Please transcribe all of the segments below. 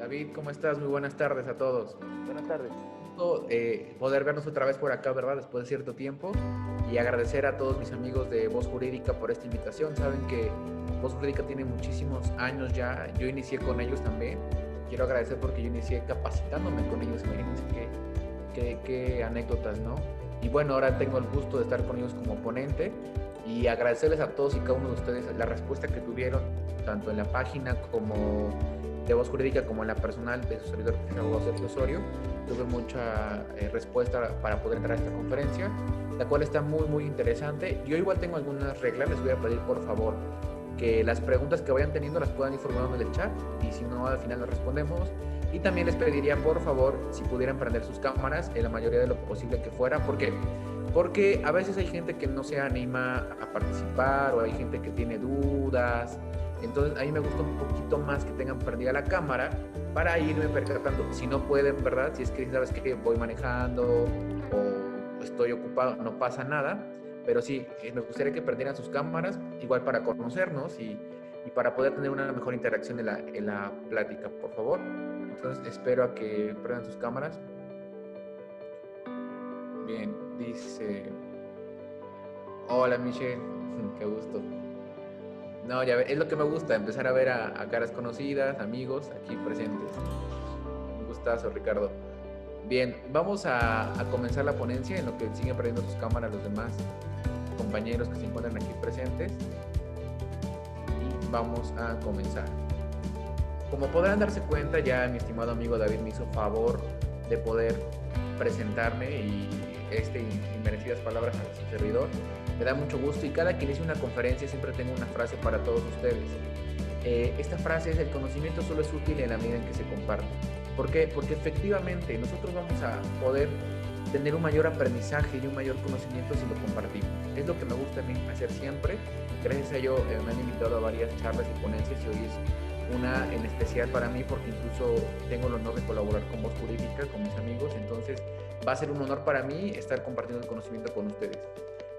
David, ¿cómo estás? Muy buenas tardes a todos. Buenas tardes. Gusto, poder vernos otra vez por acá, ¿verdad? Después de cierto tiempo. Y agradecer a todos mis amigos de Voz Jurídica por esta invitación. Saben que Voz Jurídica tiene muchísimos años ya. Yo inicié con ellos también. Quiero agradecer porque yo inicié capacitándome con ellos. Imagínense qué anécdotas, ¿no? Y bueno, ahora tengo el gusto de estar con ellos como ponente y agradecerles a todos y cada uno de ustedes la respuesta que tuvieron, tanto en la página como de Voz Jurídica como en la personal de su servidor, el abogado Sergio Osorio. Tuve mucha respuesta para poder entrar a esta conferencia, la cual está muy interesante. Yo igual tengo algunas reglas, les voy a pedir por favor que las preguntas que vayan teniendo las puedan ir formulando en el chat y si no al final las respondemos. Y también les pediría por favor si pudieran prender sus cámaras en la mayoría de lo posible que fuera. ¿Por qué? Porque a veces hay gente que no se anima a participar o hay gente que tiene dudas. Entonces a mí me gusta un poquito más que tengan prendida la cámara para irme percatando. Si no pueden, ¿verdad? Si es que sabes que voy manejando o estoy ocupado, no pasa nada. Pero sí, me gustaría que prendieran sus cámaras, igual para conocernos y para poder tener una mejor interacción en la plática, por favor. Entonces espero a que prendan sus cámaras. Bien, dice... Hola Michelle, qué gusto. No, ya es lo que me gusta, empezar a ver a caras conocidas, amigos aquí presentes. Un gustazo, Ricardo. Bien, vamos a comenzar la ponencia en lo que siguen prendiendo sus cámaras los demás compañeros que se encuentran aquí presentes. Y vamos a comenzar. Como podrán darse cuenta, ya mi estimado amigo David me hizo favor de poder presentarme y inmerecidas palabras a su servidor. Me da mucho gusto y cada que inicio una conferencia siempre tengo una frase para todos ustedes. Esta frase es: el conocimiento solo es útil en la medida en que se comparte. ¿Por qué? Porque efectivamente nosotros vamos a poder tener un mayor aprendizaje y un mayor conocimiento si lo compartimos. Es lo que me gusta a mí hacer siempre. Gracias a ello me han invitado a varias charlas y ponencias y hoy es una en especial para mí porque incluso tengo el honor de colaborar con Voz Jurídica, con mis amigos. Entonces va a ser un honor para mí estar compartiendo el conocimiento con ustedes.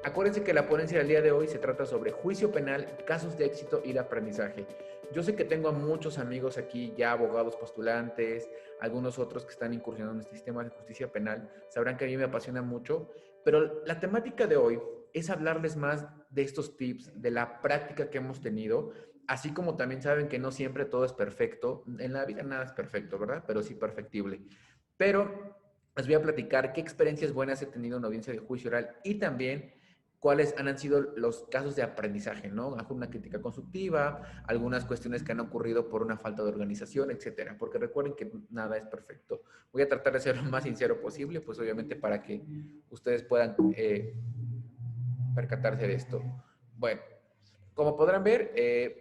Acuérdense que la ponencia del día de hoy se trata sobre juicio penal, casos de éxito y de aprendizaje. Yo sé que tengo a muchos amigos aquí, ya abogados postulantes, algunos otros que están incursionando en este sistema de justicia penal, sabrán que a mí me apasiona mucho, pero la temática de hoy es hablarles más de estos tips, de la práctica que hemos tenido, así como también saben que no siempre todo es perfecto, en la vida nada es perfecto, ¿verdad? Pero sí perfectible. Pero les voy a platicar qué experiencias buenas he tenido en la audiencia de juicio oral y también cuáles han sido los casos de aprendizaje, ¿no? Una crítica constructiva, algunas cuestiones que han ocurrido por una falta de organización, etcétera. Porque recuerden que nada es perfecto. Voy a tratar de ser lo más sincero posible, pues obviamente para que ustedes puedan percatarse de esto. Bueno, como podrán ver,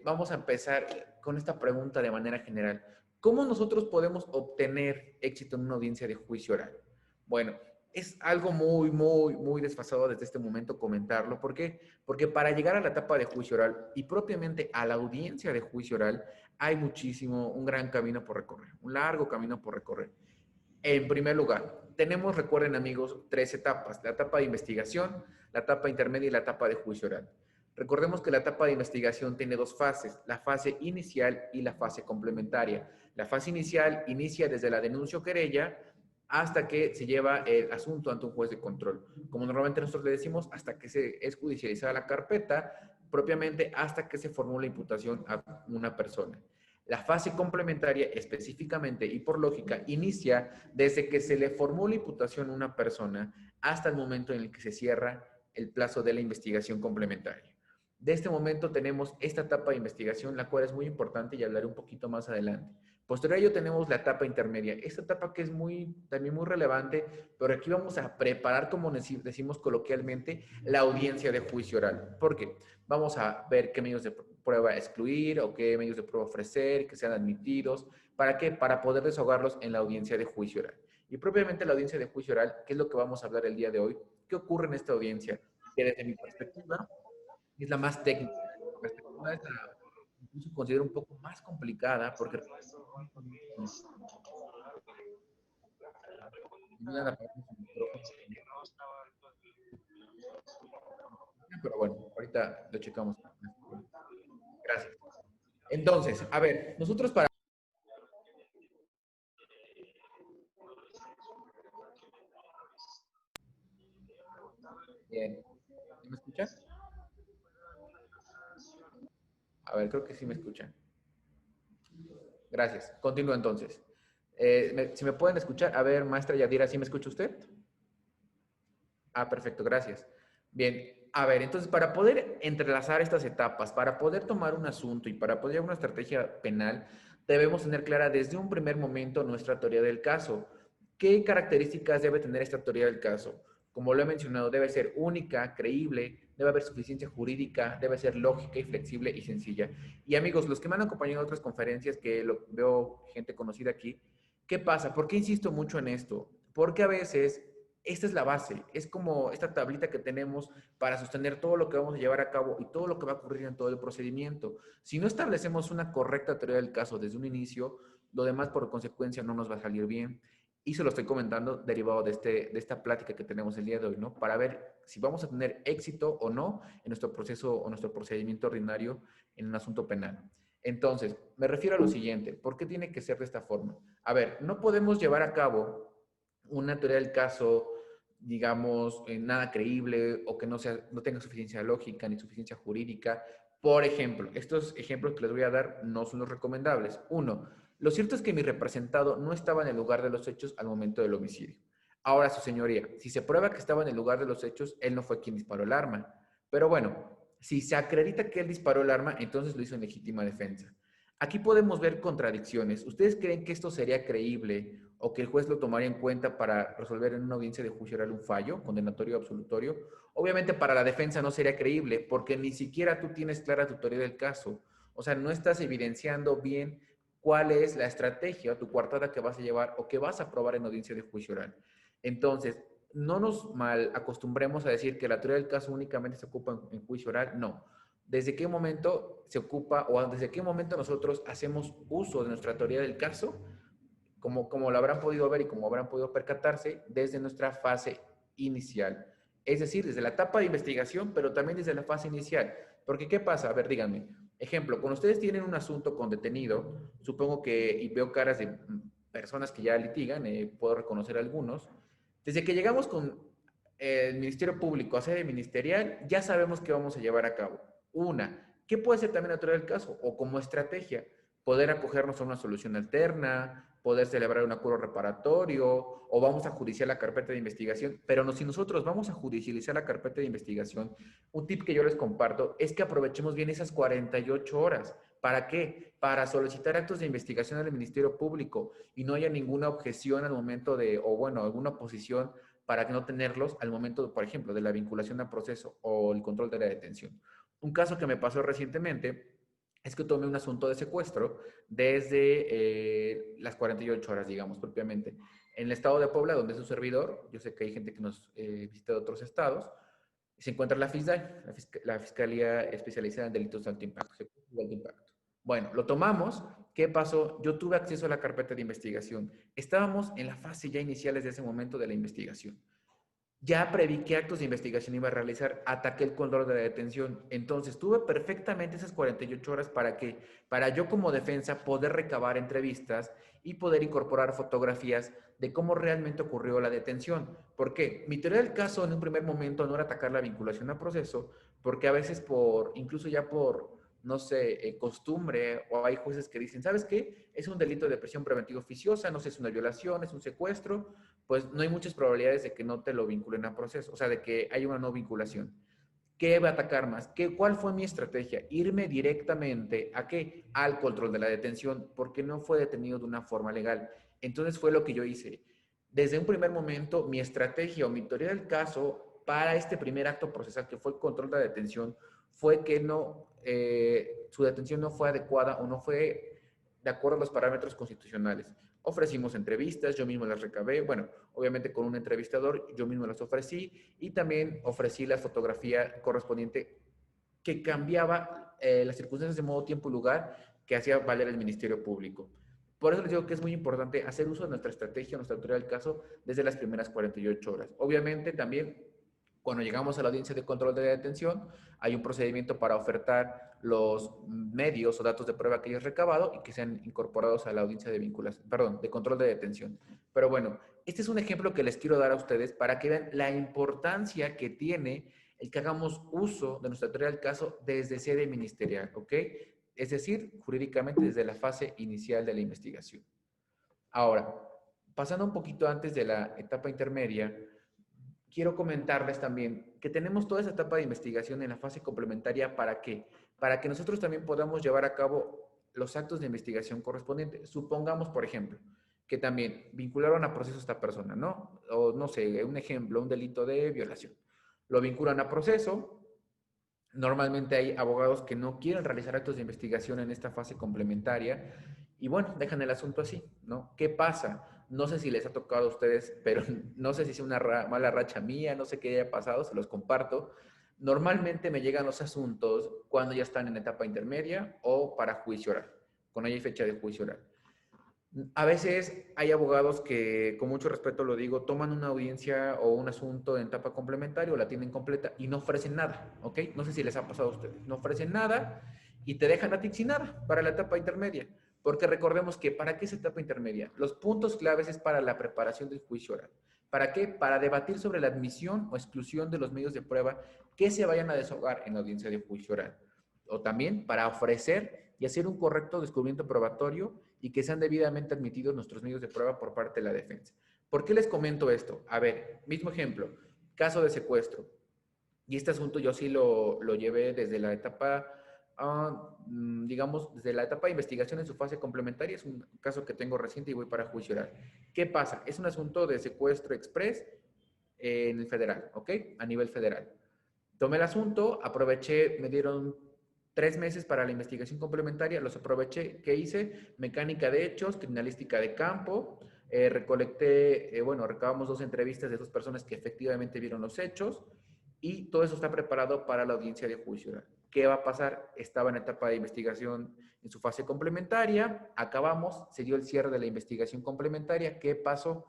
vamos a empezar con esta pregunta de manera general. ¿Cómo nosotros podemos obtener éxito en una audiencia de juicio oral? Bueno, es algo muy desfasado desde este momento comentarlo. ¿Por qué? Porque para llegar a la etapa de juicio oral y propiamente a la audiencia de juicio oral, hay un gran camino por recorrer, un largo camino por recorrer. En primer lugar, tenemos, recuerden amigos, tres etapas: la etapa de investigación, la etapa intermedia y la etapa de juicio oral. Recordemos que la etapa de investigación tiene dos fases: la fase inicial y la fase complementaria. La fase inicial inicia desde la denuncia o querella hasta que se lleva el asunto ante un juez de control. Como normalmente nosotros le decimos, hasta que es judicializada la carpeta, propiamente hasta que se formula imputación a una persona. La fase complementaria, específicamente y por lógica, inicia desde que se le formula imputación a una persona hasta el momento en el que se cierra el plazo de la investigación complementaria. De este momento tenemos esta etapa de investigación, la cual es muy importante y hablaré un poquito más adelante. Posterior a ello tenemos la etapa intermedia, esta etapa que es también muy relevante, pero aquí vamos a preparar, como decimos coloquialmente, la audiencia de juicio oral. ¿Por qué? Vamos a ver qué medios de prueba excluir o qué medios de prueba ofrecer, que sean admitidos. ¿Para qué? Para poder desahogarlos en la audiencia de juicio oral. Y propiamente la audiencia de juicio oral, ¿qué es lo que vamos a hablar el día de hoy? ¿Qué ocurre en esta audiencia? Que desde mi perspectiva es la más técnica. Mi perspectiva es la, incluso considero un poco más complicada porque ayudan a apagar su micrófono. Pero bueno, ahorita lo checamos. Gracias. Entonces, a ver, nosotros para me escuchan? A ver, creo que sí me escuchan. Gracias. Continúo entonces. Si me pueden escuchar, a ver, maestra Yadira, ¿sí me escucha usted? Ah, perfecto, gracias. Bien, a ver, entonces para poder entrelazar estas etapas, para poder tomar un asunto y para poder llevar una estrategia penal, debemos tener clara desde un primer momento nuestra teoría del caso. ¿Qué características debe tener esta teoría del caso? Como lo he mencionado, debe ser única, creíble, debe haber suficiencia jurídica, debe ser lógica y flexible y sencilla. Y amigos, los que me han acompañado en otras conferencias, que veo gente conocida aquí, ¿qué pasa? ¿Por qué insisto mucho en esto? Porque a veces esta es la base, es como esta tablita que tenemos para sostener todo lo que vamos a llevar a cabo y todo lo que va a ocurrir en todo el procedimiento. Si no establecemos una correcta teoría del caso desde un inicio, lo demás por consecuencia no nos va a salir bien. Y se lo estoy comentando derivado de esta plática que tenemos el día de hoy, ¿no? Para ver si vamos a tener éxito o no en nuestro proceso o nuestro procedimiento ordinario en un asunto penal. Entonces, me refiero a lo siguiente, ¿por qué tiene que ser de esta forma? A ver, no podemos llevar a cabo una teoría del caso, digamos, nada creíble o que no tenga suficiencia lógica ni suficiencia jurídica. Por ejemplo, estos ejemplos que les voy a dar no son los recomendables. Uno, lo cierto es que mi representado no estaba en el lugar de los hechos al momento del homicidio. Ahora, su señoría, si se prueba que estaba en el lugar de los hechos, él no fue quien disparó el arma. Pero bueno, si se acredita que él disparó el arma, entonces lo hizo en legítima defensa. Aquí podemos ver contradicciones. ¿Ustedes creen que esto sería creíble o que el juez lo tomaría en cuenta para resolver en una audiencia de juicio oral un fallo, condenatorio o absolutorio? Obviamente para la defensa no sería creíble porque ni siquiera tú tienes clara tu teoría del caso. O sea, no estás evidenciando bien cuál es la estrategia o tu coartada que vas a llevar o que vas a probar en audiencia de juicio oral. Entonces, no nos mal acostumbremos a decir que la teoría del caso únicamente se ocupa en juicio oral. No. ¿Desde qué momento se ocupa o desde qué momento nosotros hacemos uso de nuestra teoría del caso? Como lo habrán podido ver y como habrán podido percatarse, desde nuestra fase inicial. Es decir, desde la etapa de investigación, pero también desde la fase inicial. Porque, ¿qué pasa? A ver, díganme. Ejemplo, cuando ustedes tienen un asunto con detenido, supongo que, y veo caras de personas que ya litigan, puedo reconocer algunos, desde que llegamos con el Ministerio Público a sede ministerial, ya sabemos qué vamos a llevar a cabo. Una, ¿qué puede ser también natural el caso? O como estrategia, poder acogernos a una solución alterna, poder celebrar un acuerdo reparatorio, o vamos a judiciar la carpeta de investigación. Pero no, si nosotros vamos a judicializar la carpeta de investigación, un tip que yo les comparto es que aprovechemos bien esas 48 horas. ¿Para qué? Para solicitar actos de investigación al Ministerio Público y no haya ninguna objeción al momento de, o bueno, alguna oposición para que no tenerlos al momento, por ejemplo, de la vinculación a proceso o el control de la detención. Un caso que me pasó recientemente es que tomé un asunto de secuestro desde las 48 horas, digamos, propiamente. En el estado de Puebla, donde es un servidor, yo sé que hay gente que nos visita de otros estados, se encuentra la FISDAI, la Fiscalía Especializada en Delitos de Alto Impacto, de alto impacto. Bueno, lo tomamos. ¿Qué pasó? Yo tuve acceso a la carpeta de investigación. Estábamos en la fase ya inicial de ese momento de la investigación. Ya preví qué actos de investigación iba a realizar, ataqué el control de la detención. Entonces, tuve perfectamente esas 48 horas para yo como defensa poder recabar entrevistas y poder incorporar fotografías de cómo realmente ocurrió la detención. ¿Por qué? Mi teoría del caso en un primer momento no era atacar la vinculación a proceso, porque a veces incluso ya por, no sé, costumbre, o hay jueces que dicen, ¿sabes qué? Es un delito de prisión preventiva oficiosa, no sé, es una violación, es un secuestro, pues no hay muchas probabilidades de que no te lo vinculen a proceso, o sea, de que haya una no vinculación. ¿Qué va a atacar más? ¿Cuál fue mi estrategia? Irme directamente a qué? Al control de la detención, porque no fue detenido de una forma legal. Entonces fue lo que yo hice. Desde un primer momento, mi estrategia o mi teoría del caso para este primer acto procesal, que fue el control de la detención, fue que su detención no fue adecuada o no fue de acuerdo a los parámetros constitucionales. Ofrecimos entrevistas, yo mismo las recabé, bueno, obviamente con un entrevistador, yo mismo las ofrecí y también ofrecí la fotografía correspondiente que cambiaba las circunstancias de modo, tiempo y lugar que hacía valer el Ministerio Público. Por eso les digo que es muy importante hacer uso de nuestra estrategia, nuestra teoría del caso, desde las primeras 48 horas. Obviamente también cuando llegamos a la audiencia de control de la detención, hay un procedimiento para ofertar los medios o datos de prueba que hayas recabado y que sean incorporados a la audiencia de vinculación, perdón, de control de detención. Pero bueno, este es un ejemplo que les quiero dar a ustedes para que vean la importancia que tiene el que hagamos uso de nuestra teoría del caso desde sede ministerial, ¿ok? Es decir, jurídicamente desde la fase inicial de la investigación. Ahora, pasando un poquito antes de la etapa intermedia, quiero comentarles también que tenemos toda esa etapa de investigación en la fase complementaria. ¿Para qué? Para que nosotros también podamos llevar a cabo los actos de investigación correspondientes. Supongamos, por ejemplo, que también vincularon a proceso a esta persona, ¿no? O no sé, un ejemplo, un delito de violación. Lo vinculan a proceso. Normalmente hay abogados que no quieren realizar actos de investigación en esta fase complementaria y bueno, dejan el asunto así, ¿no? ¿Qué pasa? No sé si les ha tocado a ustedes, pero no sé si es una mala racha mía, no sé qué haya pasado, se los comparto. Normalmente me llegan los asuntos cuando ya están en etapa intermedia o para juicio oral, cuando hay fecha de juicio oral. A veces hay abogados que, con mucho respeto lo digo, toman una audiencia o un asunto en etapa complementaria o la tienen completa y no ofrecen nada, ¿ok? No sé si les ha pasado a ustedes. No ofrecen nada y te dejan a ti sin nada para la etapa intermedia. Porque recordemos que, ¿para qué es etapa intermedia? Los puntos claves es para la preparación del juicio oral. ¿Para qué? Para debatir sobre la admisión o exclusión de los medios de prueba que se vayan a desahogar en la audiencia de juicio oral. O también para ofrecer y hacer un correcto descubrimiento probatorio y que sean debidamente admitidos nuestros medios de prueba por parte de la defensa. ¿Por qué les comento esto? A ver, mismo ejemplo, caso de secuestro. Y este asunto yo sí lo llevé desde la etapa, digamos, desde la etapa de investigación en su fase complementaria. Es un caso que tengo reciente y voy para juicio oral. ¿Qué pasa? Es un asunto de secuestro express en el federal, ¿ok? A nivel federal. Tomé el asunto, aproveché, me dieron 3 meses para la investigación complementaria, los aproveché. ¿Qué hice? Mecánica de hechos, criminalística de campo, recolecté, bueno, recabamos 2 entrevistas de 2 personas que efectivamente vieron los hechos y todo eso está preparado para la audiencia de juicio oral. ¿Qué va a pasar? Estaba en etapa de investigación en su fase complementaria, acabamos, se dio el cierre de la investigación complementaria. ¿Qué pasó?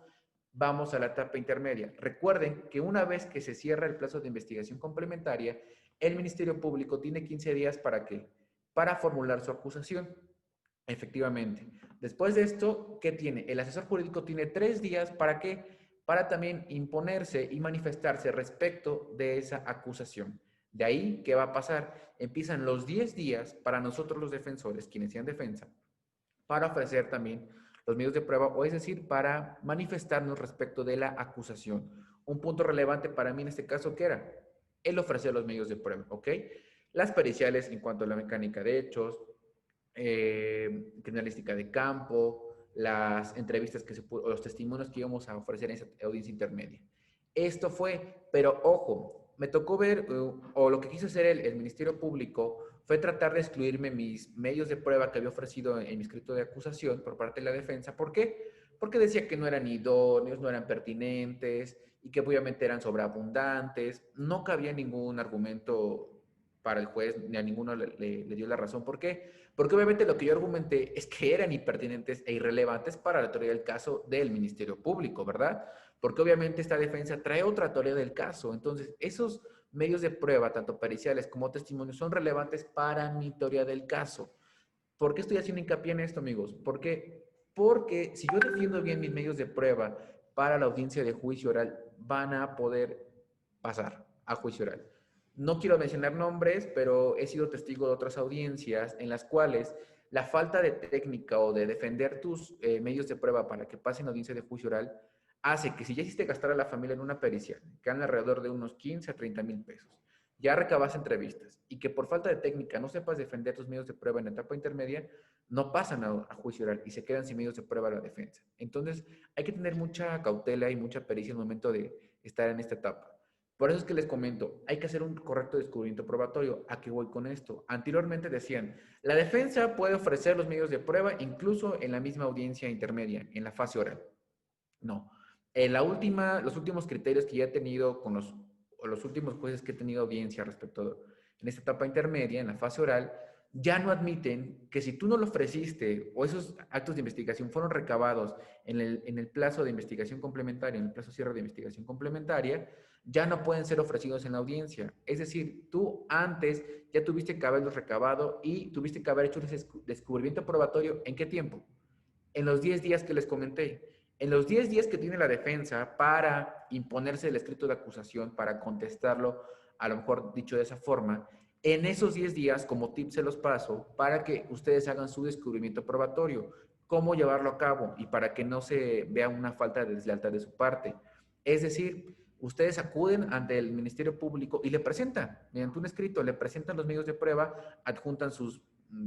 Vamos a la etapa intermedia. Recuerden que una vez que se cierra el plazo de investigación complementaria, el Ministerio Público tiene 15 días para qué? Para formular su acusación. Efectivamente. Después de esto, ¿qué tiene? El asesor jurídico tiene 3 días para qué? Para también imponerse y manifestarse respecto de esa acusación. De ahí, ¿qué va a pasar? Empiezan los 10 días para nosotros los defensores, quienes sean defensa, para ofrecer también los medios de prueba, o es decir, para manifestarnos respecto de la acusación. Un punto relevante para mí en este caso, ¿qué era? El ofrecer los medios de prueba, ¿ok? Las periciales en cuanto a la mecánica de hechos, criminalística de campo, las entrevistas o los testimonios que íbamos a ofrecer en esa audiencia intermedia. Esto fue, pero ojo, me tocó ver, o lo que quiso hacer el Ministerio Público fue tratar de excluirme mis medios de prueba que había ofrecido en mi escrito de acusación por parte de la defensa. ¿Por qué? Porque decía que no eran idóneos, no eran pertinentes y que obviamente eran sobreabundantes. No cabía ningún argumento para el juez, ni a ninguno le dio la razón. ¿Por qué? Porque obviamente lo que yo argumenté es que eran impertinentes e irrelevantes para la teoría del caso del Ministerio Público, ¿verdad? Porque obviamente esta defensa trae otra teoría del caso. Entonces, esos medios de prueba, tanto periciales como testimonios, son relevantes para mi teoría del caso. ¿Por qué estoy haciendo hincapié en esto, amigos? Porque si yo defiendo bien mis medios de prueba para la audiencia de juicio oral, van a poder pasar a juicio oral. No quiero mencionar nombres, pero he sido testigo de otras audiencias en las cuales la falta de técnica o de defender tus medios de prueba para que pasen a audiencia de juicio oral hace que si ya hiciste gastar a la familia en una pericia, que anda alrededor de unos 15 a 30 mil pesos, ya recabas entrevistas y que por falta de técnica no sepas defender tus medios de prueba en la etapa intermedia, no pasan a juicio oral y se quedan sin medios de prueba a la defensa. Entonces, hay que tener mucha cautela y mucha pericia en el momento de estar en esta etapa. Por eso es que les comento, hay que hacer un correcto descubrimiento probatorio. ¿A qué voy con esto? Anteriormente decían, la defensa puede ofrecer los medios de prueba incluso en la misma audiencia intermedia, en la fase oral. No. Los últimos criterios que ya he tenido con los últimos jueces que he tenido audiencia respecto en esta etapa intermedia, en la fase oral, ya no admiten que si tú no lo ofreciste o esos actos de investigación fueron recabados en el plazo de investigación complementaria, en el plazo cierre de investigación complementaria, ya no pueden ser ofrecidos en la audiencia. Es decir, tú antes ya tuviste que haberlos recabado y tuviste que haber hecho ese descubrimiento probatorio. ¿En qué tiempo? En los 10 días que les comenté. En los 10 días que tiene la defensa para imponerse el escrito de acusación, para contestarlo a lo mejor dicho de esa forma. En esos 10 días, como tip se los paso, para que ustedes hagan su descubrimiento probatorio, cómo llevarlo a cabo y para que no se vea una falta de deslealtad de su parte. Es decir, ustedes acuden ante el Ministerio Público y le presentan, mediante un escrito, le presentan los medios de prueba, adjuntan sus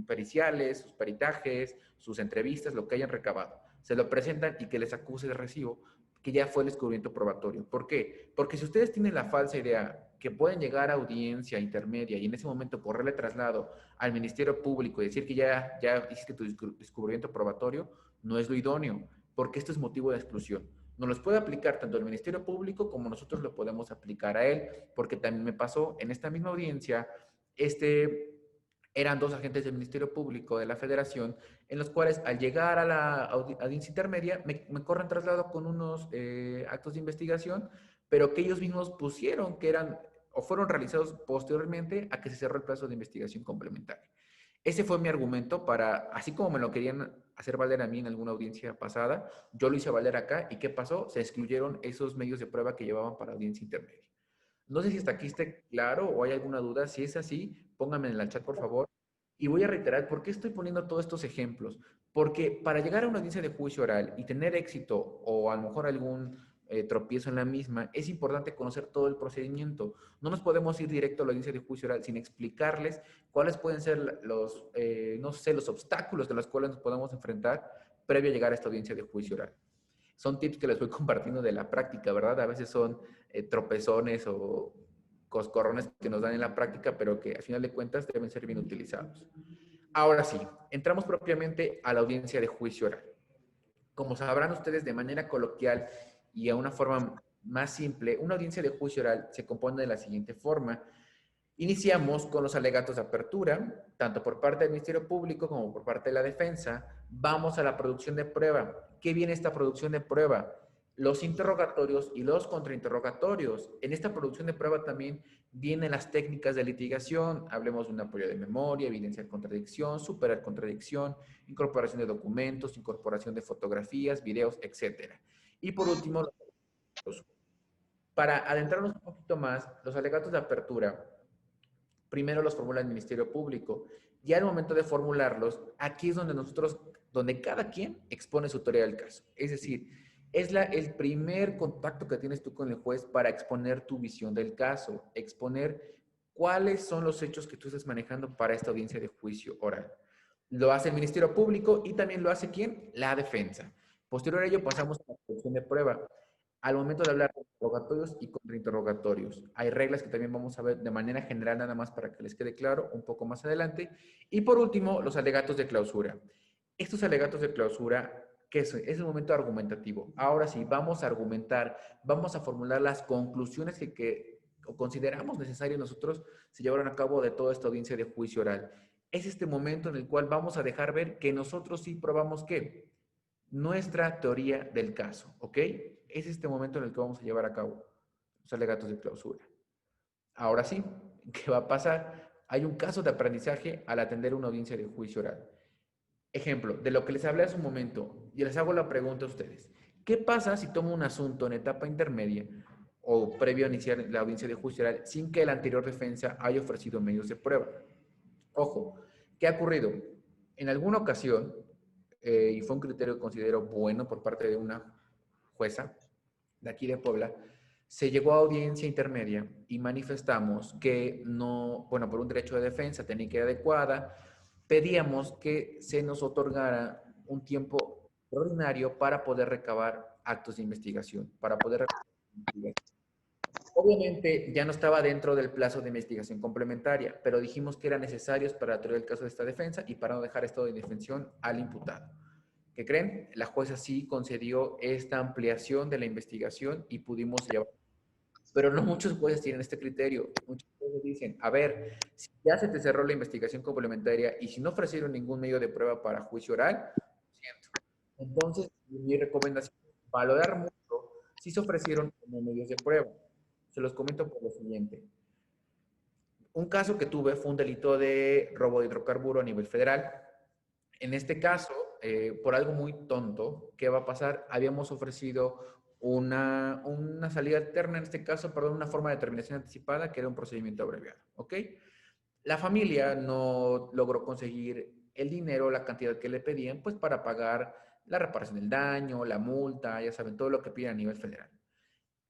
periciales, sus peritajes, sus entrevistas, lo que hayan recabado. Se lo presentan y que les acuse de recibo, que ya fue el descubrimiento probatorio. ¿Por qué? Porque si ustedes tienen la falsa idea que pueden llegar a audiencia intermedia y en ese momento correrle traslado al Ministerio Público y decir que ya hiciste tu descubrimiento probatorio, no es lo idóneo, porque esto es motivo de exclusión. Nos los puede aplicar tanto el Ministerio Público como nosotros lo podemos aplicar a él, porque también me pasó en esta misma audiencia, eran dos agentes del Ministerio Público de la Federación, en los cuales al llegar a la audiencia intermedia me corren traslado con unos actos de investigación, pero que ellos mismos pusieron que eran o fueron realizados posteriormente a que se cerró el plazo de investigación complementaria. Ese fue mi argumento para, así como me lo querían hacer valer a mí en alguna audiencia pasada, yo lo hice valer acá. ¿Y qué pasó? Se excluyeron esos medios de prueba que llevaban para audiencia intermedia. No sé si hasta aquí esté claro o hay alguna duda. Si es así, pónganme en el chat, por favor. Y voy a reiterar, ¿por qué estoy poniendo todos estos ejemplos? Porque para llegar a una audiencia de juicio oral y tener éxito o a lo mejor algún tropiezo en la misma, es importante conocer todo el procedimiento. No nos podemos ir directo a la audiencia de juicio oral sin explicarles cuáles pueden ser los, no sé, los obstáculos de los cuales nos podemos enfrentar previo a llegar a esta audiencia de juicio oral. Son tips que les voy compartiendo de la práctica, ¿verdad? A veces son tropezones o coscorrones que nos dan en la práctica, pero que al final de cuentas deben ser bien utilizados. Ahora sí, entramos propiamente a la audiencia de juicio oral. Como sabrán ustedes, de manera coloquial y a una forma más simple, una audiencia de juicio oral se compone de la siguiente forma. Iniciamos con los alegatos de apertura, tanto por parte del Ministerio Público como por parte de la defensa. Vamos a la producción de prueba. ¿Qué viene esta producción de prueba? Los interrogatorios y los contrainterrogatorios. En esta producción de prueba también vienen las técnicas de litigación. Hablemos de un apoyo de memoria, evidencia de contradicción, superar contradicción, incorporación de documentos, incorporación de fotografías, videos, etc. Y por último, para adentrarnos un poquito más, los alegatos de apertura primero los formula el Ministerio Público. Ya al momento de formularlos, aquí es donde nosotros, donde cada quien expone su teoría del caso. Es decir, es el primer contacto que tienes tú con el juez para exponer tu visión del caso, exponer cuáles son los hechos que tú estás manejando para esta audiencia de juicio oral. Lo hace el Ministerio Público y también lo hace ¿quién? La defensa. Posterior a ello pasamos a la producción de prueba. Al momento de hablar de interrogatorios y contrainterrogatorios, hay reglas que también vamos a ver de manera general, nada más para que les quede claro un poco más adelante. Y por último, los alegatos de clausura. Estos alegatos de clausura, ¿qué es? Es el momento argumentativo. Ahora sí, vamos a argumentar, vamos a formular las conclusiones que consideramos necesarias nosotros se llevaron a cabo de toda esta audiencia de juicio oral. Es este momento en el cual vamos a dejar ver que nosotros sí probamos ¿qué? Nuestra teoría del caso, ¿ok? Es este momento en el que vamos a llevar a cabo los alegatos de clausura. Ahora sí, ¿qué va a pasar? Hay un caso de aprendizaje al atender una audiencia de juicio oral. Ejemplo, de lo que les hablé hace un momento, y les hago la pregunta a ustedes. ¿Qué pasa si tomo un asunto en etapa intermedia o previo a iniciar la audiencia de juicio oral sin que la anterior defensa haya ofrecido medios de prueba? Ojo, ¿qué ha ocurrido? En alguna ocasión, y fue un criterio que considero bueno por parte de una jueza de aquí de Puebla, se llegó a audiencia intermedia y manifestamos que no, bueno, por un derecho de defensa técnica adecuada, pedíamos que se nos otorgara un tiempo extraordinario para poder recabar actos de investigación, para poder... Obviamente ya no estaba dentro del plazo de investigación complementaria, pero dijimos que eran necesarios para traer el caso de esta defensa y para no dejar estado de indefensión al imputado. ¿Qué creen? La jueza sí concedió esta ampliación de la investigación y pudimos llevar. Pero no muchos jueces tienen este criterio. Muchos jueces dicen, a ver, si ya se te cerró la investigación complementaria y si no ofrecieron ningún medio de prueba para juicio oral, lo siento. Entonces, mi recomendación es valorar mucho si se ofrecieron como medios de prueba. Se los comento por lo siguiente. Un caso que tuve fue un delito de robo de hidrocarburo a nivel federal. En este caso, por algo muy tonto, ¿qué va a pasar? Habíamos ofrecido una salida alterna, en este caso, perdón, una forma de terminación anticipada, que era un procedimiento abreviado, ¿ok? La familia no logró conseguir el dinero, la cantidad que le pedían, pues para pagar la reparación del daño, la multa, ya saben, todo lo que piden a nivel federal.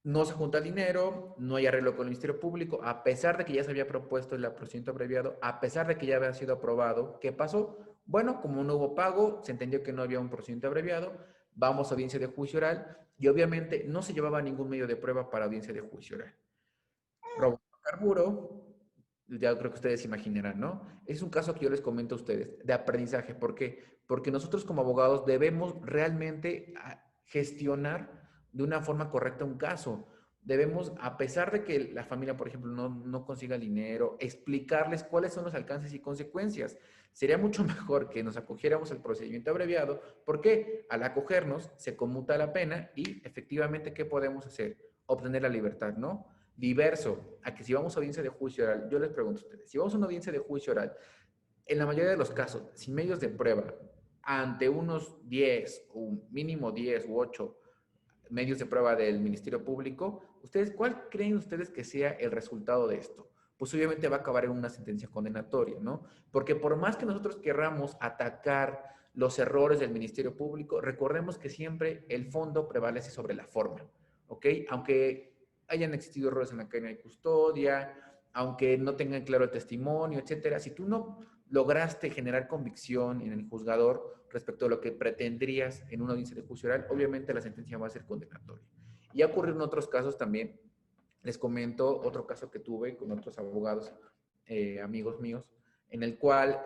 No se junta el dinero, no hay arreglo con el Ministerio Público, a pesar de que ya se había propuesto el procedimiento abreviado, a pesar de que ya había sido aprobado. ¿Qué pasó? Bueno, como no hubo pago, se entendió que no había un procedimiento abreviado, vamos a audiencia de juicio oral y obviamente no se llevaba ningún medio de prueba para audiencia de juicio oral. Robo de carburo, ya creo que ustedes imaginarán, ¿no? Es un caso que yo les comento a ustedes de aprendizaje. ¿Por qué? Porque nosotros como abogados debemos realmente gestionar de una forma correcta un caso. Debemos, a pesar de que la familia, por ejemplo, no consiga el dinero, explicarles cuáles son los alcances y consecuencias. Sería mucho mejor que nos acogiéramos al procedimiento abreviado, porque al acogernos se conmuta la pena y efectivamente, ¿qué podemos hacer? Obtener la libertad, ¿no? Diverso a que si vamos a audiencia de juicio oral, yo les pregunto a ustedes, si vamos a una audiencia de juicio oral, en la mayoría de los casos, sin medios de prueba, ante unos 10, o mínimo 10 u 8 medios de prueba del Ministerio Público, ¿ustedes cuál creen ustedes que sea el resultado de esto? Pues obviamente va a acabar en una sentencia condenatoria, ¿no? Porque por más que nosotros querramos atacar los errores del Ministerio Público, recordemos que siempre el fondo prevalece sobre la forma, ¿ok? Aunque hayan existido errores en la cadena de custodia, aunque no tengan claro el testimonio, etcétera, si tú no lograste generar convicción en el juzgador respecto a lo que pretendrías en una audiencia de juicio oral, obviamente la sentencia va a ser condenatoria. Y ha ocurrido en otros casos también. Les comento otro caso que tuve con otros abogados, amigos míos, en el cual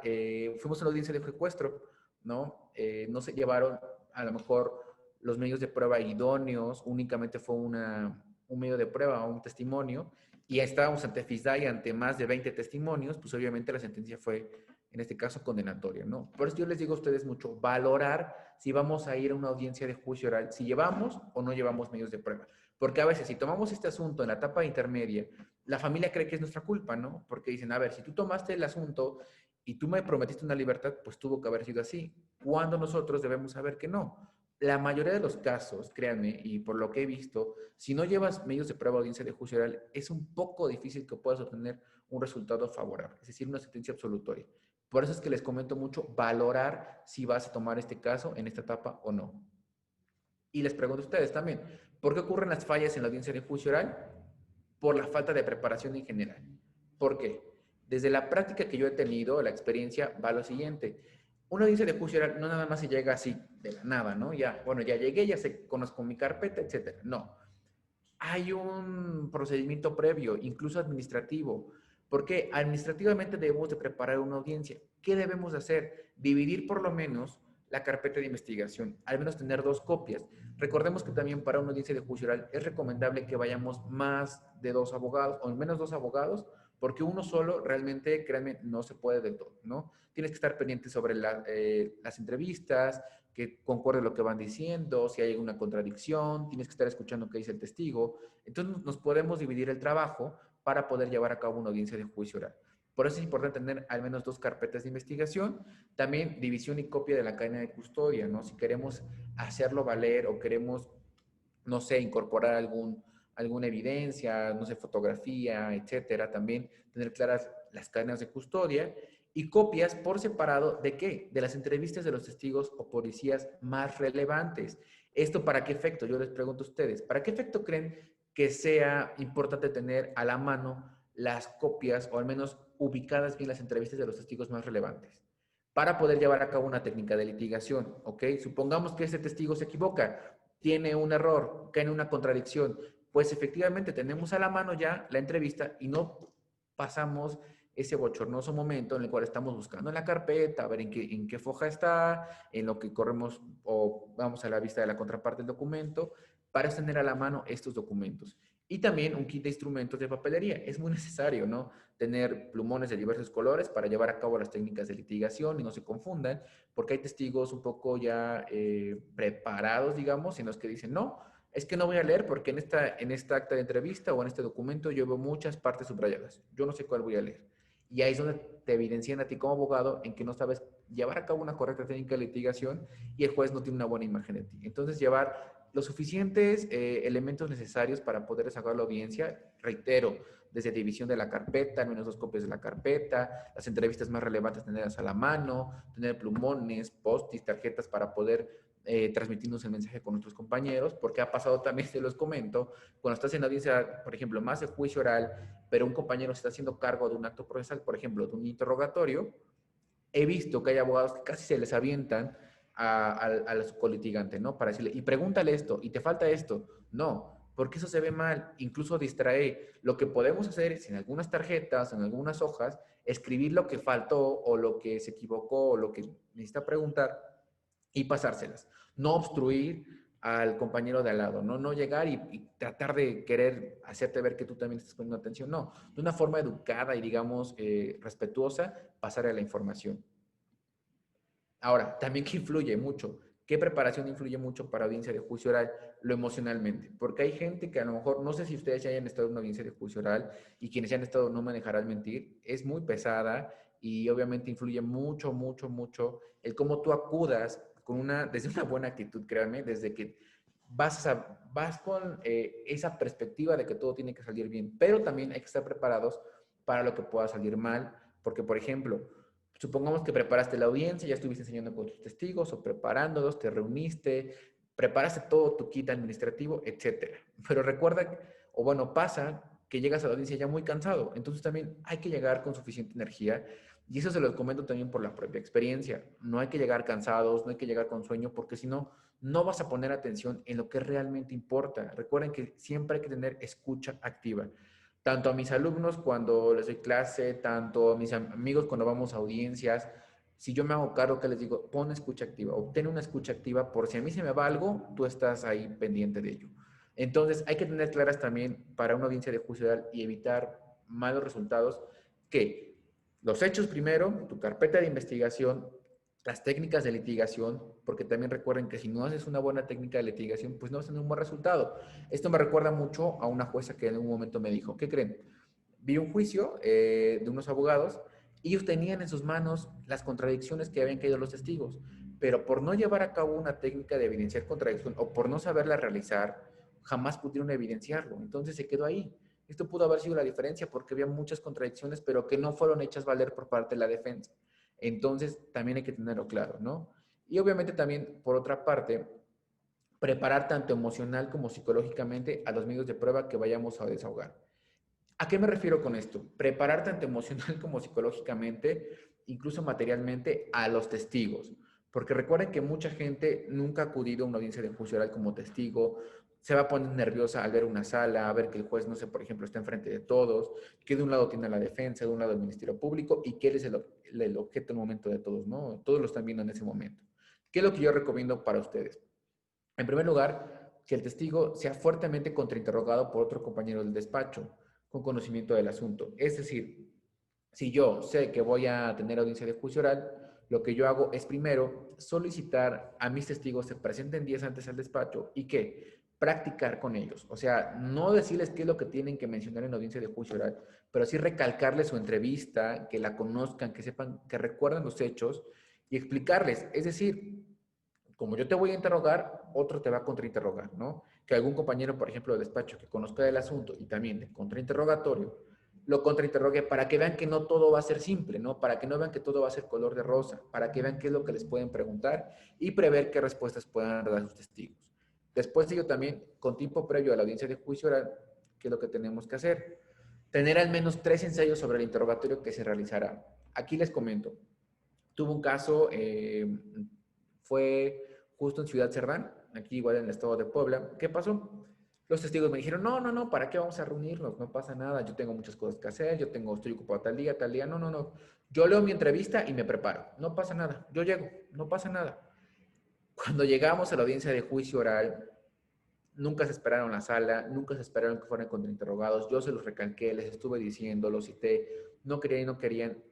fuimos a una audiencia de secuestro, ¿no? No se llevaron a lo mejor los medios de prueba idóneos, únicamente fue un medio de prueba, un testimonio, y estábamos ante FISDA y ante más de 20 testimonios, pues obviamente la sentencia fue, en este caso, condenatoria, ¿no? Por eso yo les digo a ustedes mucho, valorar si vamos a ir a una audiencia de juicio oral, si llevamos o no llevamos medios de prueba. Porque a veces si tomamos este asunto en la etapa intermedia, la familia cree que es nuestra culpa, ¿no? Porque dicen, a ver, si tú tomaste el asunto y tú me prometiste una libertad, pues tuvo que haber sido así. Cuando nosotros debemos saber que no. La mayoría de los casos, créanme, y por lo que he visto, si no llevas medios de prueba o audiencia de juicio oral, es un poco difícil que puedas obtener un resultado favorable, es decir, una sentencia absolutoria. Por eso es que les comento mucho valorar si vas a tomar este caso en esta etapa o no. Y les pregunto a ustedes también, ¿por qué ocurren las fallas en la audiencia de juicio oral? Por la falta de preparación en general. ¿Por qué? Desde la práctica que yo he tenido, la experiencia va a lo siguiente. Una audiencia de juicio oral no nada más se llega así, de la nada, ¿no? Ya, bueno, ya llegué, ya sé, conozco mi carpeta, etcétera. No. Hay un procedimiento previo, incluso administrativo, porque administrativamente debemos de preparar una audiencia. ¿Qué debemos hacer? Dividir por lo menos la carpeta de investigación, al menos tener dos copias. Recordemos que también para una audiencia de juicio oral es recomendable que vayamos más de dos abogados, o al menos dos abogados, porque uno solo realmente, créanme, no se puede del todo, ¿no? Tienes que estar pendiente sobre las entrevistas, que concuerde lo que van diciendo, si hay alguna contradicción, tienes que estar escuchando qué dice el testigo. Entonces nos podemos dividir el trabajo para poder llevar a cabo una audiencia de juicio oral. Por eso es importante tener al menos dos carpetas de investigación, también división y copia de la cadena de custodia, ¿no? Si queremos hacerlo valer o queremos, no sé, incorporar alguna evidencia, no sé, fotografía, etcétera, también tener claras las cadenas de custodia y copias por separado de qué? De las entrevistas de los testigos o policías más relevantes. ¿Esto para qué efecto? Yo les pregunto a ustedes, ¿para qué efecto creen que sea importante tener a la mano las copias o al menos ubicadas bien las entrevistas de los testigos más relevantes? Para poder llevar a cabo una técnica de litigación, ¿ok? Supongamos que ese testigo se equivoca, tiene un error, cae en una contradicción, pues efectivamente tenemos a la mano ya la entrevista y no pasamos ese bochornoso momento en el cual estamos buscando en la carpeta, a ver en qué foja está, en lo que corremos o vamos a la vista de la contraparte del documento, para tener a la mano estos documentos. Y también un kit de instrumentos de papelería. Es muy necesario, ¿no? Tener plumones de diversos colores para llevar a cabo las técnicas de litigación y no se confundan, porque hay testigos un poco ya preparados, digamos, en los que dicen, no, es que no voy a leer porque en esta acta de entrevista o en este documento yo veo muchas partes subrayadas. Yo no sé cuál voy a leer. Y ahí es donde te evidencian a ti como abogado en que no sabes llevar a cabo una correcta técnica de litigación y el juez no tiene una buena imagen de ti. Entonces, llevar los suficientes elementos necesarios para poder sacar la audiencia, reitero, desde división de la carpeta, al menos 2 copias de la carpeta, las entrevistas más relevantes tenerlas a la mano, tener plumones, post-its, tarjetas para poder transmitirnos el mensaje con nuestros compañeros, porque ha pasado también, se los comento, cuando estás en audiencia, por ejemplo, más de juicio oral, pero un compañero se está haciendo cargo de un acto procesal, por ejemplo, de un interrogatorio, he visto que hay abogados que casi se les avientan a su colitigante, ¿no? Para decirle, y pregúntale esto, y te falta esto. No, porque eso se ve mal, incluso distrae. Lo que podemos hacer es en algunas tarjetas, en algunas hojas, escribir lo que faltó o lo que se equivocó o lo que necesita preguntar y pasárselas. No obstruir al compañero de al lado, no llegar y tratar de querer hacerte ver que tú también estás poniendo atención, no, de una forma educada y digamos respetuosa, pasarle la información. Ahora, también que influye mucho, ¿qué preparación influye mucho para audiencia de juicio oral? Lo emocionalmente, porque hay gente que a lo mejor, no sé si ustedes ya hayan estado en una audiencia de juicio oral y quienes ya han estado no me dejarán mentir, es muy pesada y obviamente influye mucho, mucho, mucho el cómo tú acudas con desde una buena actitud, créanme, desde que vas con esa perspectiva de que todo tiene que salir bien, pero también hay que estar preparados para lo que pueda salir mal, porque por ejemplo, supongamos que preparaste la audiencia, ya estuviste enseñando con tus testigos o preparándolos, te reuniste, preparaste todo tu kit administrativo, etcétera. Pero recuerda, o bueno, pasa que llegas a la audiencia ya muy cansado, entonces también hay que llegar con suficiente energía y eso se los comento también por la propia experiencia. No hay que llegar cansados, no hay que llegar con sueño porque si no, no vas a poner atención en lo que realmente importa. Recuerden que siempre hay que tener escucha activa tanto a mis alumnos cuando les doy clase, tanto a mis amigos cuando vamos a audiencias. Si yo me hago cargo que les digo, pon escucha activa, obtén una escucha activa por si a mí se me va algo, tú estás ahí pendiente de ello. Entonces, hay que tener claras también para una audiencia de juicio oral y evitar malos resultados que los hechos primero, tu carpeta de investigación, las técnicas de litigación, porque también recuerden que si no haces una buena técnica de litigación, pues no vas a tener un buen resultado. Esto me recuerda mucho a una jueza que en un momento me dijo, ¿qué creen? Vi un juicio de unos abogados y ellos tenían en sus manos las contradicciones que habían caído los testigos, pero por no llevar a cabo una técnica de evidenciar contradicción o por no saberla realizar, jamás pudieron evidenciarlo. Entonces se quedó ahí. Esto pudo haber sido la diferencia porque había muchas contradicciones, pero que no fueron hechas valer por parte de la defensa. Entonces también hay que tenerlo claro, ¿no? Y obviamente también, por otra parte, preparar tanto emocional como psicológicamente a los medios de prueba que vayamos a desahogar. ¿A qué me refiero con esto? Preparar tanto emocional como psicológicamente, incluso materialmente, a los testigos. Porque recuerden que mucha gente nunca ha acudido a una audiencia de juicio oral como testigo, se va a poner nerviosa al ver una sala, a ver que el juez, no sé, por ejemplo, está enfrente de todos, que de un lado tiene la defensa, de un lado el Ministerio Público y que él es el objeto en el momento de todos, ¿no? Todos lo están viendo en ese momento. ¿Qué es lo que yo recomiendo para ustedes? En primer lugar, que el testigo sea fuertemente contrainterrogado por otro compañero del despacho con conocimiento del asunto. Es decir, si yo sé que voy a tener audiencia de juicio oral, lo que yo hago es primero solicitar a mis testigos se presenten días antes al despacho y que practicar con ellos. O sea, no decirles qué es lo que tienen que mencionar en audiencia de juicio oral, pero sí recalcarles su entrevista, que la conozcan, que sepan, que recuerden los hechos y explicarles. Es decir, como yo te voy a interrogar, otro te va a contrainterrogar, ¿no? Que algún compañero, por ejemplo, de despacho que conozca el asunto y también de contrainterrogatorio, lo contrainterrogue para que vean que no todo va a ser simple, ¿no? Para que no vean que todo va a ser color de rosa, para que vean qué es lo que les pueden preguntar y prever qué respuestas puedan dar sus testigos. Después de ello también, con tiempo previo a la audiencia de juicio oral, ¿qué es lo que tenemos que hacer? Tener al menos 3 ensayos sobre el interrogatorio que se realizará. Aquí les comento. Tuve un caso, fue justo en Ciudad Cerdán, aquí igual en el estado de Puebla. ¿Qué pasó? Los testigos me dijeron, no, ¿para qué vamos a reunirnos? No pasa nada, yo tengo muchas cosas que hacer, estoy ocupado tal día, no. Yo leo mi entrevista y me preparo, no pasa nada, yo llego, no pasa nada. Cuando llegamos a la audiencia de juicio oral, nunca se esperaron la sala, nunca se esperaron que fueran contrainterrogados, yo se los recalqué, les estuve diciendo, los cité, no querían y no querían.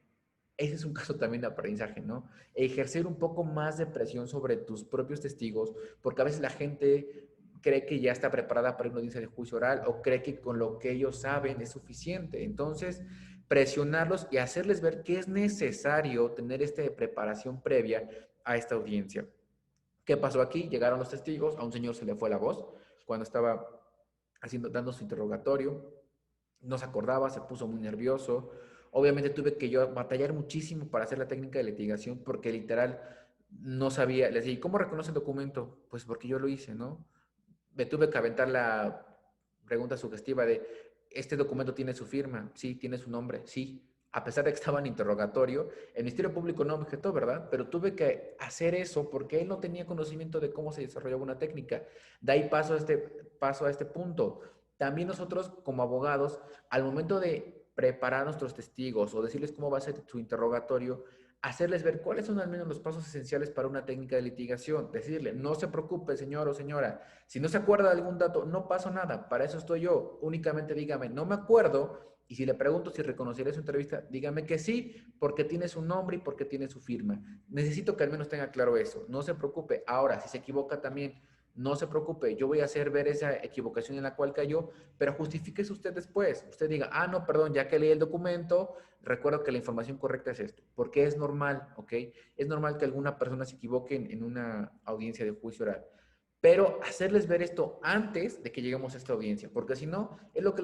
Ese es un caso también de aprendizaje, ¿no? Ejercer un poco más de presión sobre tus propios testigos, porque a veces la gente cree que ya está preparada para una audiencia de juicio oral o cree que con lo que ellos saben es suficiente. Entonces, presionarlos y hacerles ver que es necesario tener esta preparación previa a esta audiencia. ¿Qué pasó aquí? Llegaron los testigos, a un señor se le fue la voz cuando estaba dando su interrogatorio, no se acordaba, se puso muy nervioso. Obviamente tuve que yo batallar muchísimo para hacer la técnica de litigación porque literal no sabía. Les dije, ¿cómo reconoce el documento? Pues porque yo lo hice, ¿no? Me tuve que aventar la pregunta sugestiva de, ¿este documento tiene su firma? Sí, tiene su nombre, sí. A pesar de que estaba en interrogatorio, el Ministerio Público no objetó, ¿verdad? Pero tuve que hacer eso porque él no tenía conocimiento de cómo se desarrollaba una técnica. De ahí paso a este punto. También nosotros, como abogados, al momento de preparar a nuestros testigos o decirles cómo va a ser su interrogatorio, hacerles ver cuáles son al menos los pasos esenciales para una técnica de litigación. Decirle, no se preocupe, señor o señora, si no se acuerda de algún dato, no pasa nada, para eso estoy yo. Únicamente dígame, no me acuerdo, y si le pregunto si reconoceré su entrevista, dígame que sí, porque tiene su nombre y porque tiene su firma. Necesito que al menos tenga claro eso. No se preocupe. Ahora, si se equivoca también, no se preocupe. Yo voy a hacer ver esa equivocación en la cual cayó, pero justifíquese usted después. Usted diga, ah, no, perdón, ya que leí el documento, recuerdo que la información correcta es esto. Porque es normal, ¿ok? Es normal que alguna persona se equivoque en una audiencia de juicio oral. Pero hacerles ver esto antes de que lleguemos a esta audiencia, porque si no, es lo que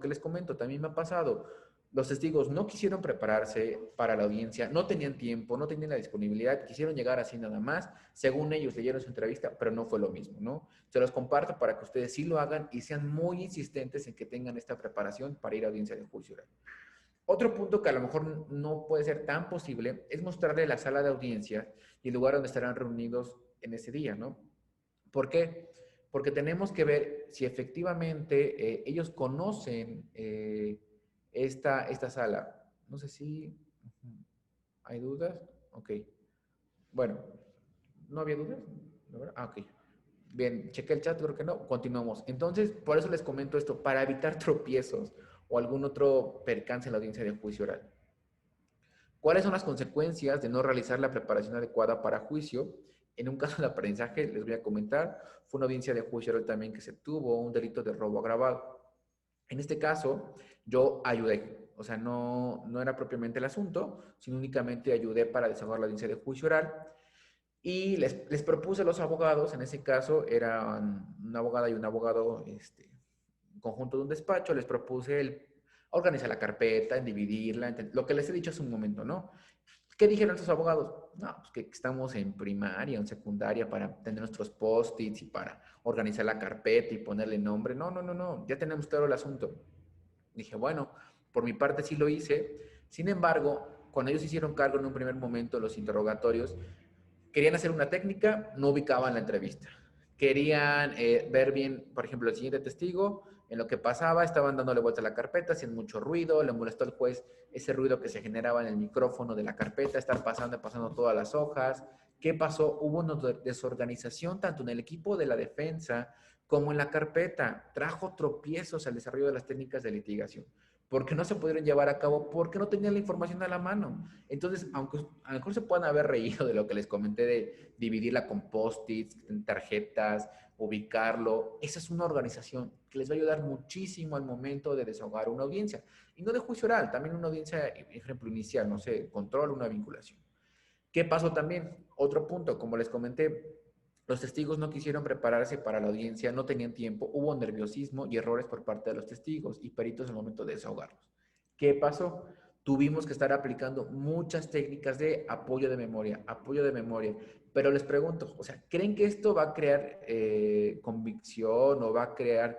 les comento, también me ha pasado. Los testigos no quisieron prepararse para la audiencia, no tenían tiempo, no tenían la disponibilidad, quisieron llegar así nada más. Según ellos leyeron su entrevista, pero no fue lo mismo, ¿no? Se los comparto para que ustedes sí lo hagan y sean muy insistentes en que tengan esta preparación para ir a audiencia de juicio oral. Otro punto que a lo mejor no puede ser tan posible es mostrarle la sala de audiencia y el lugar donde estarán reunidos en ese día, ¿no? ¿Por qué? Porque tenemos que ver si efectivamente ellos conocen esta sala. No sé si hay dudas. Ok. Bueno, ¿no había dudas? ¿No? Ah, ok. Bien, cheque el chat, creo que no. Continuamos. Entonces, por eso les comento esto, para evitar tropiezos o algún otro percance en la audiencia de juicio oral. ¿Cuáles son las consecuencias de no realizar la preparación adecuada para juicio? En un caso de aprendizaje, les voy a comentar, fue una audiencia de juicio oral también que se tuvo, un delito de robo agravado. En este caso, yo ayudé, o sea, no era propiamente el asunto, sino únicamente ayudé para desahogar la audiencia de juicio oral. Y les propuse a los abogados, en ese caso eran una abogada y un abogado, conjunto de un despacho, les propuse el organizar la carpeta, en dividirla, lo que les he dicho hace un momento, ¿no? ¿Qué dijeron estos abogados? No, pues que estamos en primaria, en secundaria para tener nuestros post-its y para organizar la carpeta y ponerle nombre. No, no, no, no, ya tenemos claro el asunto. Dije, bueno, por mi parte sí lo hice. Sin embargo, cuando ellos hicieron cargo en un primer momento los interrogatorios, querían hacer una técnica, no ubicaban la entrevista. Querían ver bien, por ejemplo, el siguiente testigo, en lo que pasaba, estaban dándole vuelta a la carpeta, haciendo mucho ruido, le molestó al juez ese ruido que se generaba en el micrófono de la carpeta, estar pasando todas las hojas. ¿Qué pasó? Hubo una desorganización tanto en el equipo de la defensa como en la carpeta. Trajo tropiezos al desarrollo de las técnicas de litigación porque no se pudieron llevar a cabo, porque no tenían la información a la mano. Entonces, aunque a lo mejor se puedan haber reído de lo que les comenté de dividirla con post-its, tarjetas, ubicarlo, esa es una organización que les va a ayudar muchísimo al momento de desahogar una audiencia. Y no de juicio oral, también una audiencia, ejemplo inicial, no sé, control, una vinculación. ¿Qué pasó también? Otro punto, como les comenté, los testigos no quisieron prepararse para la audiencia, no tenían tiempo, hubo nerviosismo y errores por parte de los testigos y peritos en el momento de desahogarlos. ¿Qué pasó? Tuvimos que estar aplicando muchas técnicas de apoyo de memoria. Pero les pregunto, o sea, ¿creen que esto va a crear convicción o va a crear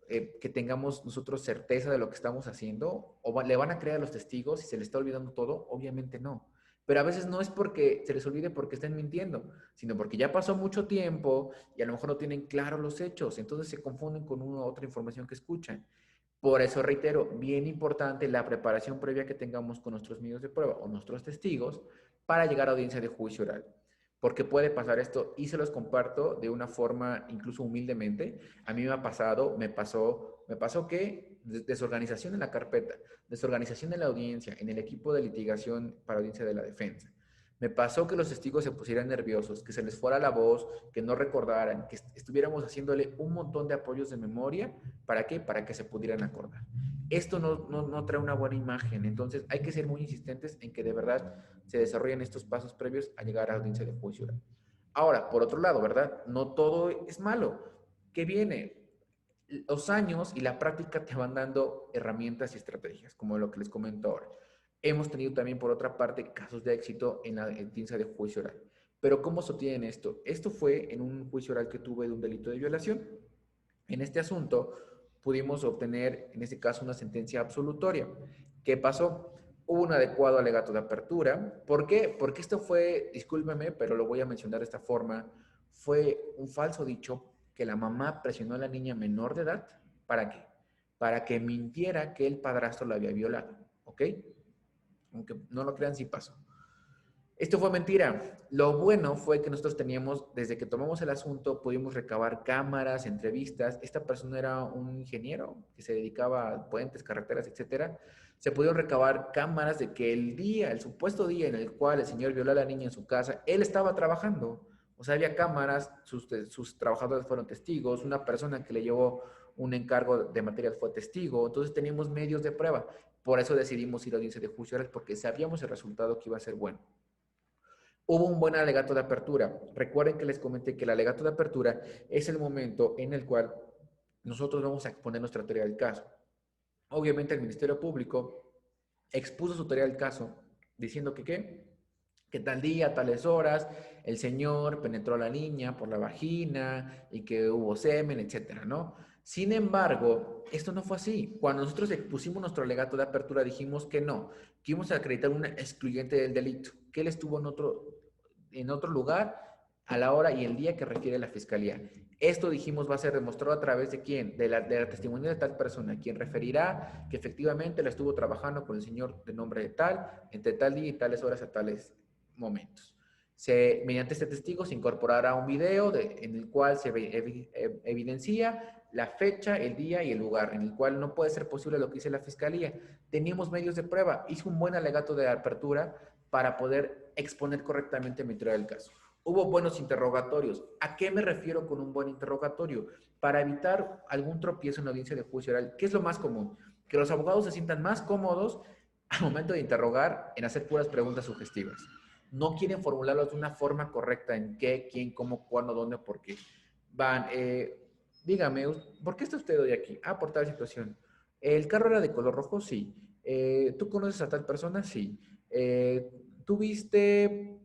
que tengamos nosotros certeza de lo que estamos haciendo? ¿O le van a creer a los testigos si se les está olvidando todo? Obviamente no. Pero a veces no es porque se les olvide porque estén mintiendo, sino porque ya pasó mucho tiempo y a lo mejor no tienen claros los hechos, entonces se confunden con una u otra información que escuchan. Por eso reitero, bien importante la preparación previa que tengamos con nuestros medios de prueba o nuestros testigos para llegar a audiencia de juicio oral. Porque puede pasar esto y se los comparto de una forma incluso humildemente. A mí me ha pasado, me pasó que desorganización en la carpeta, desorganización en la audiencia, en el equipo de litigación para audiencia de la defensa. Me pasó que los testigos se pusieran nerviosos, que se les fuera la voz, que no recordaran, que estuviéramos haciéndole un montón de apoyos de memoria. ¿Para qué? Para que se pudieran acordar. esto no trae una buena imagen. Entonces hay que ser muy insistentes en que de verdad se desarrollen estos pasos previos a llegar a audiencia de juicio oral. Ahora, por otro lado, ¿verdad? No todo es malo. ¿Qué viene? Los años y la práctica te van dando herramientas y estrategias, como lo que les comento ahora. Hemos tenido también, por otra parte, casos de éxito en la audiencia de juicio oral. Pero ¿cómo se obtiene esto? Esto fue en un juicio oral que tuve de un delito de violación. En este asunto pudimos obtener, en este caso, una sentencia absolutoria. ¿Qué pasó? Hubo un adecuado alegato de apertura. ¿Por qué? Porque esto fue, discúlpeme, pero lo voy a mencionar de esta forma, fue un falso dicho que la mamá presionó a la niña menor de edad. ¿Para qué? Para que mintiera que el padrastro la había violado. ¿Ok? Aunque no lo crean, sí pasó. Esto fue mentira. Lo bueno fue que nosotros teníamos, desde que tomamos el asunto, pudimos recabar cámaras, entrevistas. Esta persona era un ingeniero que se dedicaba a puentes, carreteras, etcétera. Se pudieron recabar cámaras de que el día, el supuesto día en el cual el señor violó a la niña en su casa, él estaba trabajando. O sea, había cámaras, sus trabajadores fueron testigos, una persona que le llevó un encargo de material fue testigo. Entonces teníamos medios de prueba. Por eso decidimos ir a audiencia de juicio oral, porque sabíamos el resultado que iba a ser bueno. Hubo un buen alegato de apertura. Recuerden que les comenté que el alegato de apertura es el momento en el cual nosotros vamos a exponer nuestra teoría del caso. Obviamente el Ministerio Público expuso su teoría del caso diciendo que ¿qué? Que tal día, tales horas, el señor penetró a la niña por la vagina y que hubo semen, etcétera, ¿no? Sin embargo, esto no fue así. Cuando nosotros expusimos nuestro alegato de apertura, dijimos que no, que íbamos a acreditar una excluyente del delito, que él estuvo en otro lugar a la hora y el día que requiere la fiscalía. Esto dijimos va a ser demostrado a través de quién, de la testimonio de tal persona, quien referirá que efectivamente la estuvo trabajando con el señor de nombre de tal, entre tal día y tales horas a tales momentos. Mediante este testigo se incorporará un video en el cual se evidencia la fecha, el día y el lugar, en el cual no puede ser posible lo que dice la fiscalía. Teníamos medios de prueba, hizo un buen alegato de apertura para poder exponer correctamente mi teoría del caso. Hubo buenos interrogatorios. ¿A qué me refiero con un buen interrogatorio? Para evitar algún tropiezo en la audiencia de juicio oral, ¿qué es lo más común? Que los abogados se sientan más cómodos al momento de interrogar en hacer puras preguntas sugestivas. No quieren formularlos de una forma correcta en qué, quién, cómo, cuándo, dónde, por qué. Van, dígame, ¿por qué está usted hoy aquí? Ah, por tal situación. ¿El carro era de color rojo? Sí. ¿Tú conoces a tal persona? Sí. ¿Tú viste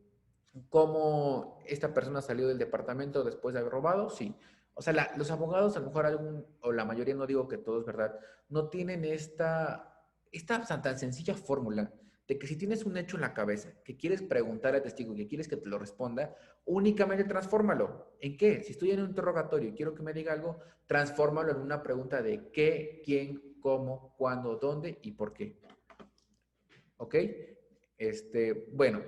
cómo esta persona salió del departamento después de haber robado? Sí. O sea, los abogados, a lo mejor o la mayoría, no digo que todos, ¿verdad? No tienen esta tan sencilla fórmula de que si tienes un hecho en la cabeza, que quieres preguntar al testigo, que quieres que te lo responda, únicamente transfórmalo. ¿En qué? Si estoy en un interrogatorio y quiero que me diga algo, transfórmalo en una pregunta de qué, quién, cómo, cuándo, dónde y por qué. ¿Ok? Bueno,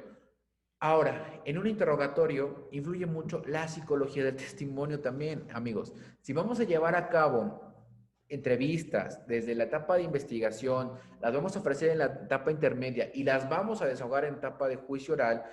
ahora, en un interrogatorio influye mucho la psicología del testimonio también, amigos. Si vamos a llevar a cabo entrevistas desde la etapa de investigación, las vamos a ofrecer en la etapa intermedia y las vamos a desahogar en etapa de juicio oral,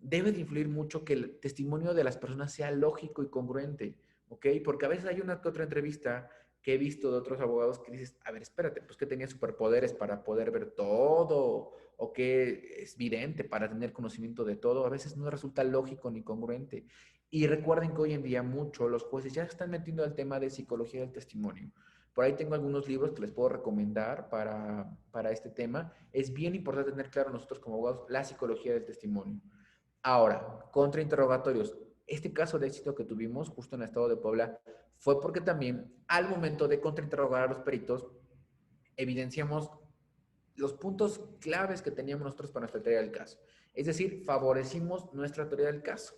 debe de influir mucho que el testimonio de las personas sea lógico y congruente, ¿ok? Porque a veces hay una que otra entrevista que he visto de otros abogados que dices, a ver, espérate, pues que tenía superpoderes para poder ver todo, o que es vidente para tener conocimiento de todo, a veces no resulta lógico ni congruente. Y recuerden que hoy en día mucho los jueces ya están metiendo al tema de psicología del testimonio. Por ahí tengo algunos libros que les puedo recomendar para este tema. Es bien importante tener claro nosotros como abogados la psicología del testimonio. Ahora, contrainterrogatorios. Este caso de éxito que tuvimos justo en el estado de Puebla fue porque también al momento de contrainterrogar a los peritos evidenciamos los puntos claves que teníamos nosotros para nuestra teoría del caso. Es decir, favorecimos nuestra teoría del caso.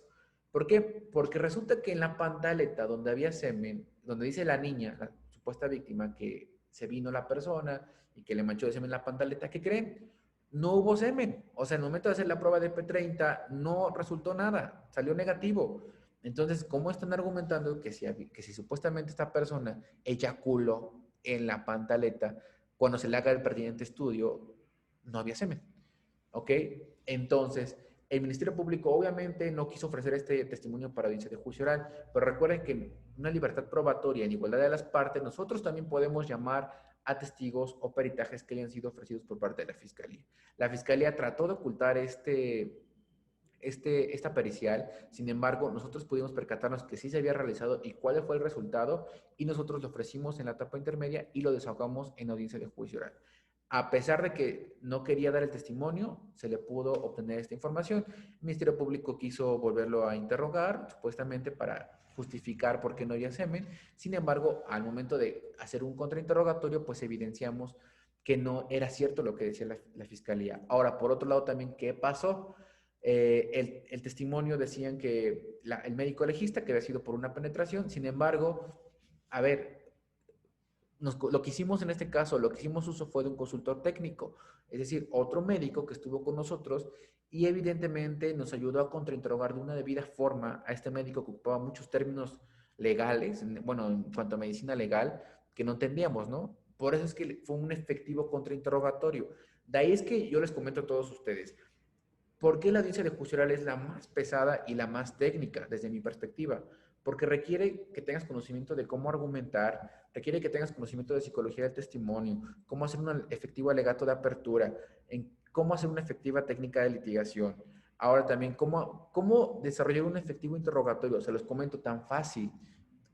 ¿Por qué? Porque resulta que en la pantaleta donde había semen, donde dice la niña, la supuesta víctima, que se vino la persona y que le manchó de semen la pantaleta, ¿qué creen? No hubo semen. O sea, en el momento de hacer la prueba de P30 no resultó nada, salió negativo. Entonces, ¿cómo están argumentando que si supuestamente esta persona eyaculó en la pantaleta, cuando se le haga el pertinente estudio, no había semen? ¿Ok? Entonces, el Ministerio Público obviamente no quiso ofrecer este testimonio para audiencia de juicio oral, pero recuerden que en una libertad probatoria en igualdad de las partes, nosotros también podemos llamar a testigos o peritajes que hayan sido ofrecidos por parte de la Fiscalía. La Fiscalía trató de ocultar esta pericial. Sin embargo, nosotros pudimos percatarnos que sí se había realizado y cuál fue el resultado, y nosotros lo ofrecimos en la etapa intermedia y lo desahogamos en audiencia de juicio oral. A pesar de que no quería dar el testimonio, se le pudo obtener esta información. El Ministerio Público quiso volverlo a interrogar, supuestamente para justificar por qué no había semen. Sin embargo, al momento de hacer un contrainterrogatorio, pues evidenciamos que no era cierto lo que decía la Fiscalía. Ahora, por otro lado, también, ¿qué pasó? El testimonio decían que el médico legista que había sido por una penetración. Sin embargo, a ver, lo que hicimos en este caso, lo que hicimos uso fue de un consultor técnico, es decir, otro médico que estuvo con nosotros y evidentemente nos ayudó a contrainterrogar de una debida forma a este médico que ocupaba muchos términos legales, bueno, en cuanto a medicina legal, que no entendíamos, ¿no? Por eso es que fue un efectivo contrainterrogatorio. De ahí es que yo les comento a todos ustedes, ¿por qué la audiencia de juicio oral es la más pesada y la más técnica desde mi perspectiva? Porque requiere que tengas conocimiento de cómo argumentar, requiere que tengas conocimiento de psicología del testimonio, cómo hacer un efectivo alegato de apertura, en cómo hacer una efectiva técnica de litigación. Ahora también, cómo desarrollar un efectivo interrogatorio. Se los comento tan fácil.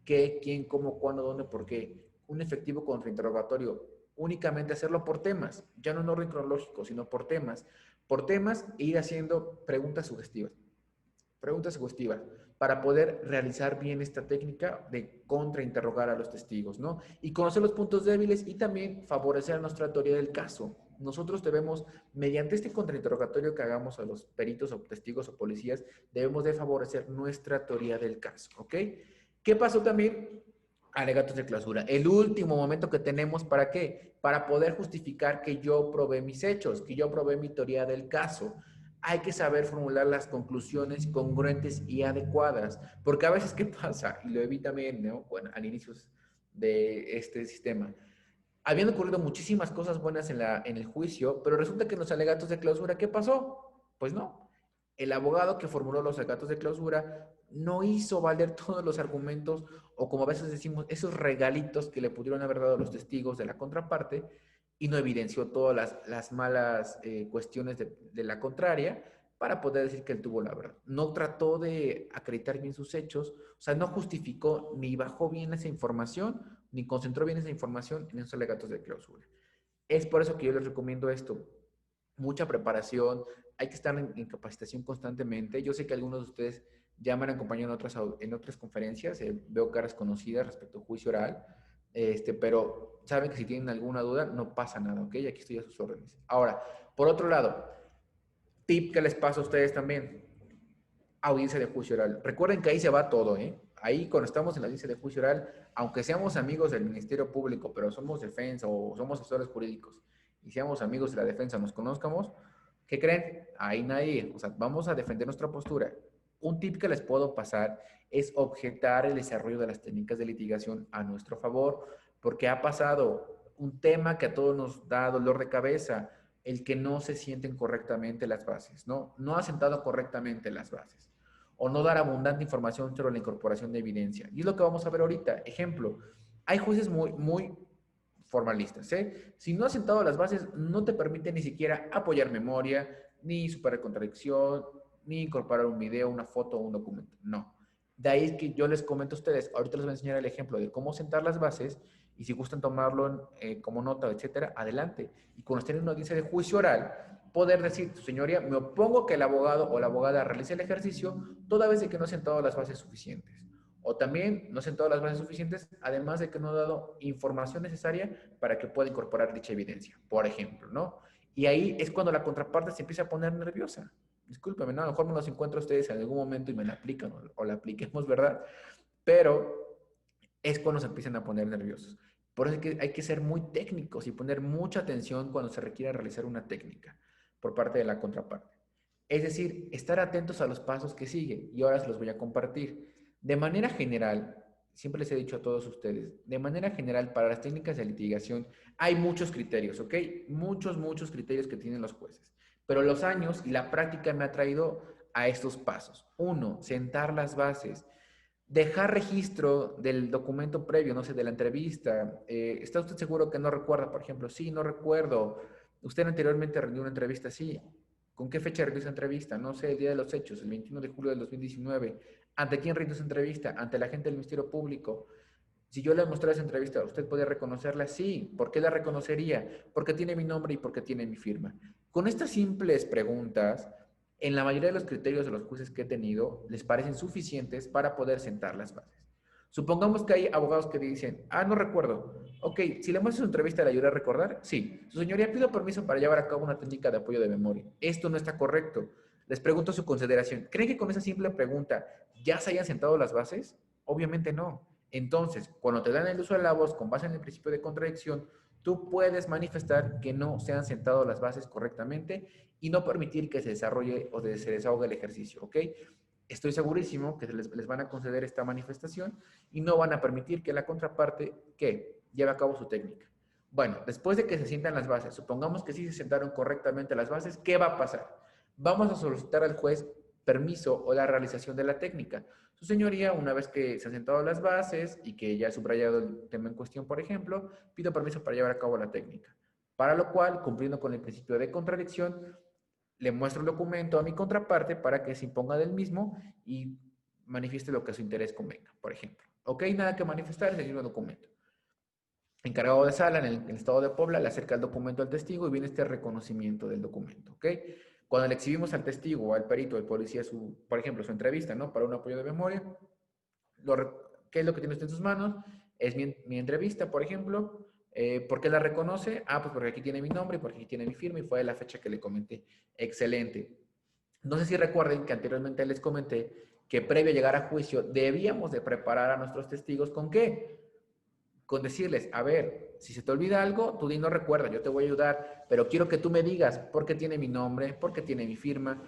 ¿Qué, quién, cómo, cuándo, dónde, por qué? Un efectivo contrainterrogatorio. Únicamente hacerlo por temas, ya no en orden cronológico, sino por temas e ir haciendo preguntas sugestivas, para poder realizar bien esta técnica de contrainterrogar a los testigos, ¿no? Y conocer los puntos débiles y también favorecer nuestra teoría del caso. Nosotros debemos, mediante este contrainterrogatorio que hagamos a los peritos o testigos o policías, debemos de favorecer nuestra teoría del caso, ¿ok? ¿Qué pasó también? Alegatos de clausura. El último momento que tenemos, ¿para qué? Para poder justificar que yo probé mis hechos, que yo probé mi teoría del caso. Hay que saber formular las conclusiones congruentes y adecuadas, porque a veces, ¿qué pasa? Y lo vi también, ¿no? Bueno, al inicio de este sistema. Habían ocurrido muchísimas cosas buenas en el juicio, pero resulta que en los alegatos de clausura, ¿qué pasó? Pues no. El abogado que formuló los alegatos de clausura no hizo valer todos los argumentos, o como a veces decimos, esos regalitos que le pudieron haber dado los testigos de la contraparte, y no evidenció todas las malas cuestiones de la contraria para poder decir que él tuvo la verdad. No trató de acreditar bien sus hechos, o sea, no justificó ni bajó bien esa información, ni concentró bien esa información en esos alegatos de clausura. Es por eso que yo les recomiendo esto. Mucha preparación, hay que estar en capacitación constantemente. Yo sé que algunos de ustedes ya me han acompañado en otras conferencias, veo caras conocidas respecto al juicio oral, pero saben que si tienen alguna duda, no pasa nada, ¿ok? Aquí estoy a sus órdenes. Ahora, por otro lado, tip que les paso a ustedes también, audiencia de juicio oral. Recuerden que ahí se va todo, ¿eh? Ahí cuando estamos en la audiencia de juicio oral, aunque seamos amigos del Ministerio Público, pero somos defensa o somos asesores jurídicos, y seamos amigos de la defensa, nos conozcamos, ¿qué creen? Ahí nadie, o sea, vamos a defender nuestra postura. Un tip que les puedo pasar es objetar el desarrollo de las técnicas de litigación a nuestro favor, porque ha pasado un tema que a todos nos da dolor de cabeza, el que no se sienten correctamente las bases, ¿no? No ha sentado correctamente las bases, o no dar abundante información sobre la incorporación de evidencia. Y es lo que vamos a ver ahorita. Ejemplo, hay jueces muy formalistas, ¿eh? Si no has sentado las bases, no te permite ni siquiera apoyar memoria, ni superar contradicción, ni incorporar un video, una foto o un documento. No. De ahí es que yo les comento a ustedes, ahorita les voy a enseñar el ejemplo de cómo sentar las bases, y si gustan tomarlo como nota, etcétera, adelante. Y cuando estén en una audiencia de juicio oral, poder decir, su señoría, me opongo que el abogado o la abogada realice el ejercicio toda vez de que no ha sentado las bases suficientes. O también no ha sentado las bases suficientes, además de que no ha dado información necesaria para que pueda incorporar dicha evidencia, por ejemplo, ¿no? Y ahí es cuando la contraparte se empieza a poner nerviosa. Discúlpeme, ¿no? A lo mejor me los encuentro a ustedes en algún momento y me la aplican o la apliquemos, ¿verdad? Pero es cuando se empiezan a poner nerviosos. Por eso hay que ser muy técnicos y poner mucha atención cuando se requiera realizar una técnica por parte de la contraparte. Es decir, estar atentos a los pasos que siguen, y ahora se los voy a compartir. De manera general, siempre les he dicho a todos ustedes, de manera general, para las técnicas de litigación hay muchos criterios, ¿ok? Muchos criterios que tienen los jueces. Pero los años y la práctica me ha traído a estos pasos. Uno, sentar las bases. dejar registro del documento previo, no sé, de la entrevista. ¿Está usted seguro que no recuerda, por ejemplo? Sí, no recuerdo. ¿Usted anteriormente rindió una entrevista? Sí. ¿Con qué fecha rindió esa entrevista? No sé, el día de los hechos, el 21 de julio del 2019. ¿Ante quién rindió esa entrevista? Ante la gente del Ministerio Público. Si yo le mostrara esa entrevista, ¿usted puede reconocerla? Sí. ¿Por qué la reconocería? Porque tiene mi nombre y porque tiene mi firma. Con estas simples preguntas, en la mayoría de los criterios de los jueces que he tenido, les parecen suficientes para poder sentar las bases. Supongamos que hay abogados que dicen, no recuerdo. Ok, si le muestro su entrevista, ¿le ayuda a recordar? Sí. Su señoría, pido permiso para llevar a cabo una técnica de apoyo de memoria. Esto no está correcto. Les pregunto su consideración. ¿Creen que con esa simple pregunta ya se hayan sentado las bases? Obviamente no. Entonces, cuando te dan el uso de la voz con base en el principio de contradicción, tú puedes manifestar que no se han sentado las bases correctamente y no permitir que se desarrolle o se desahogue el ejercicio, ¿ok? Estoy segurísimo que les van a conceder esta manifestación y no van a permitir que la contraparte, ¿qué? Lleve a cabo su técnica. Bueno, después de que se sientan las bases, supongamos que sí se sentaron correctamente las bases, ¿qué va a pasar? Vamos a solicitar al juez permiso o la realización de la técnica. Su señoría, una vez que se han sentado las bases y que ya he subrayado el tema en cuestión, por ejemplo, pido permiso para llevar a cabo la técnica. Para lo cual, cumpliendo con el principio de contradicción, le muestro el documento a mi contraparte para que se imponga del mismo y manifieste lo que a su interés convenga, por ejemplo. Ok, nada que manifestar, es el mismo documento. Encargado de sala en el estado de Puebla le acerca el documento al testigo y viene este reconocimiento del documento, ¿ok? Cuando le exhibimos al testigo o al perito, al policía, por ejemplo, su entrevista, ¿no? Para un apoyo de memoria, ¿qué es lo que tiene usted en sus manos? Es mi entrevista, por ejemplo. ¿Por qué la reconoce? Pues porque aquí tiene mi nombre y porque aquí tiene mi firma y fue la fecha que le comenté. Excelente. No sé si recuerden que anteriormente les comenté que previo a llegar a juicio debíamos de preparar a nuestros testigos ¿con qué? Con decirles, a ver, si se te olvida algo, tú di no recuerda, yo te voy a ayudar, pero quiero que tú me digas por qué tiene mi nombre, por qué tiene mi firma.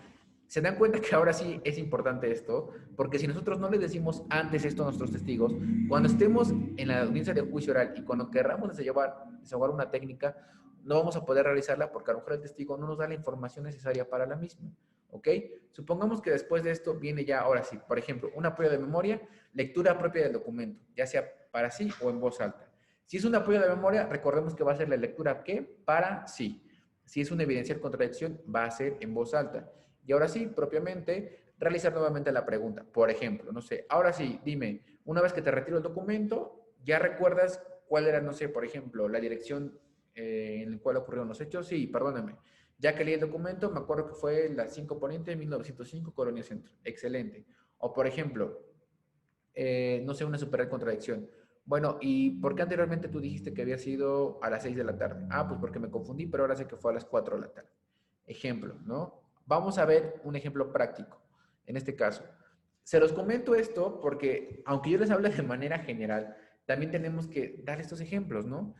¿Se dan cuenta que ahora sí es importante esto? Porque si nosotros no les decimos antes esto a nuestros testigos, cuando estemos en la audiencia de juicio oral y cuando querramos desahogar una técnica, no vamos a poder realizarla porque a lo mejor el testigo no nos da la información necesaria para la misma. ¿Ok? Supongamos que después de esto viene ya, ahora sí, por ejemplo, un apoyo de memoria, lectura propia del documento, ya sea para sí o en voz alta. Si es un apoyo de memoria, recordemos que va a ser la lectura ¿qué? Para sí. Si es una evidenciar contradicción, va a ser en voz alta. Y ahora sí, propiamente, realizar nuevamente la pregunta. Por ejemplo, no sé, ahora sí, dime, una vez que te retiro el documento, ¿ya recuerdas cuál era, no sé, por ejemplo, la dirección en la cual ocurrieron los hechos? Sí, perdóname. Ya que leí el documento, me acuerdo que fue la 5 Poniente, 1905, Colonia Centro. Excelente. O, por ejemplo, no sé, una super contradicción. Bueno, ¿y por qué anteriormente tú dijiste que había sido a las 6 de la tarde? Pues porque me confundí, pero ahora sé que fue a las 4 de la tarde. Ejemplo, ¿no? Vamos a ver un ejemplo práctico en este caso. Se los comento esto porque, aunque yo les hable de manera general, también tenemos que dar estos ejemplos, ¿no?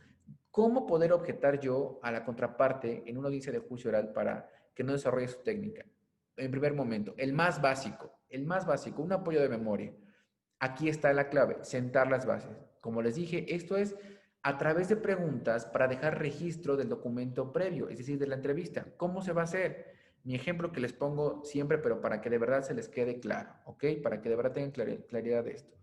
¿Cómo poder objetar yo a la contraparte en una audiencia de juicio oral para que no desarrolle su técnica? En primer momento, el más básico, un apoyo de memoria. Aquí está la clave, sentar las bases. Como les dije, esto es a través de preguntas para dejar registro del documento previo, es decir, de la entrevista. ¿Cómo se va a hacer? Mi ejemplo que les pongo siempre, pero para que de verdad se les quede claro, ¿ok? Para que de verdad tengan claridad de esto.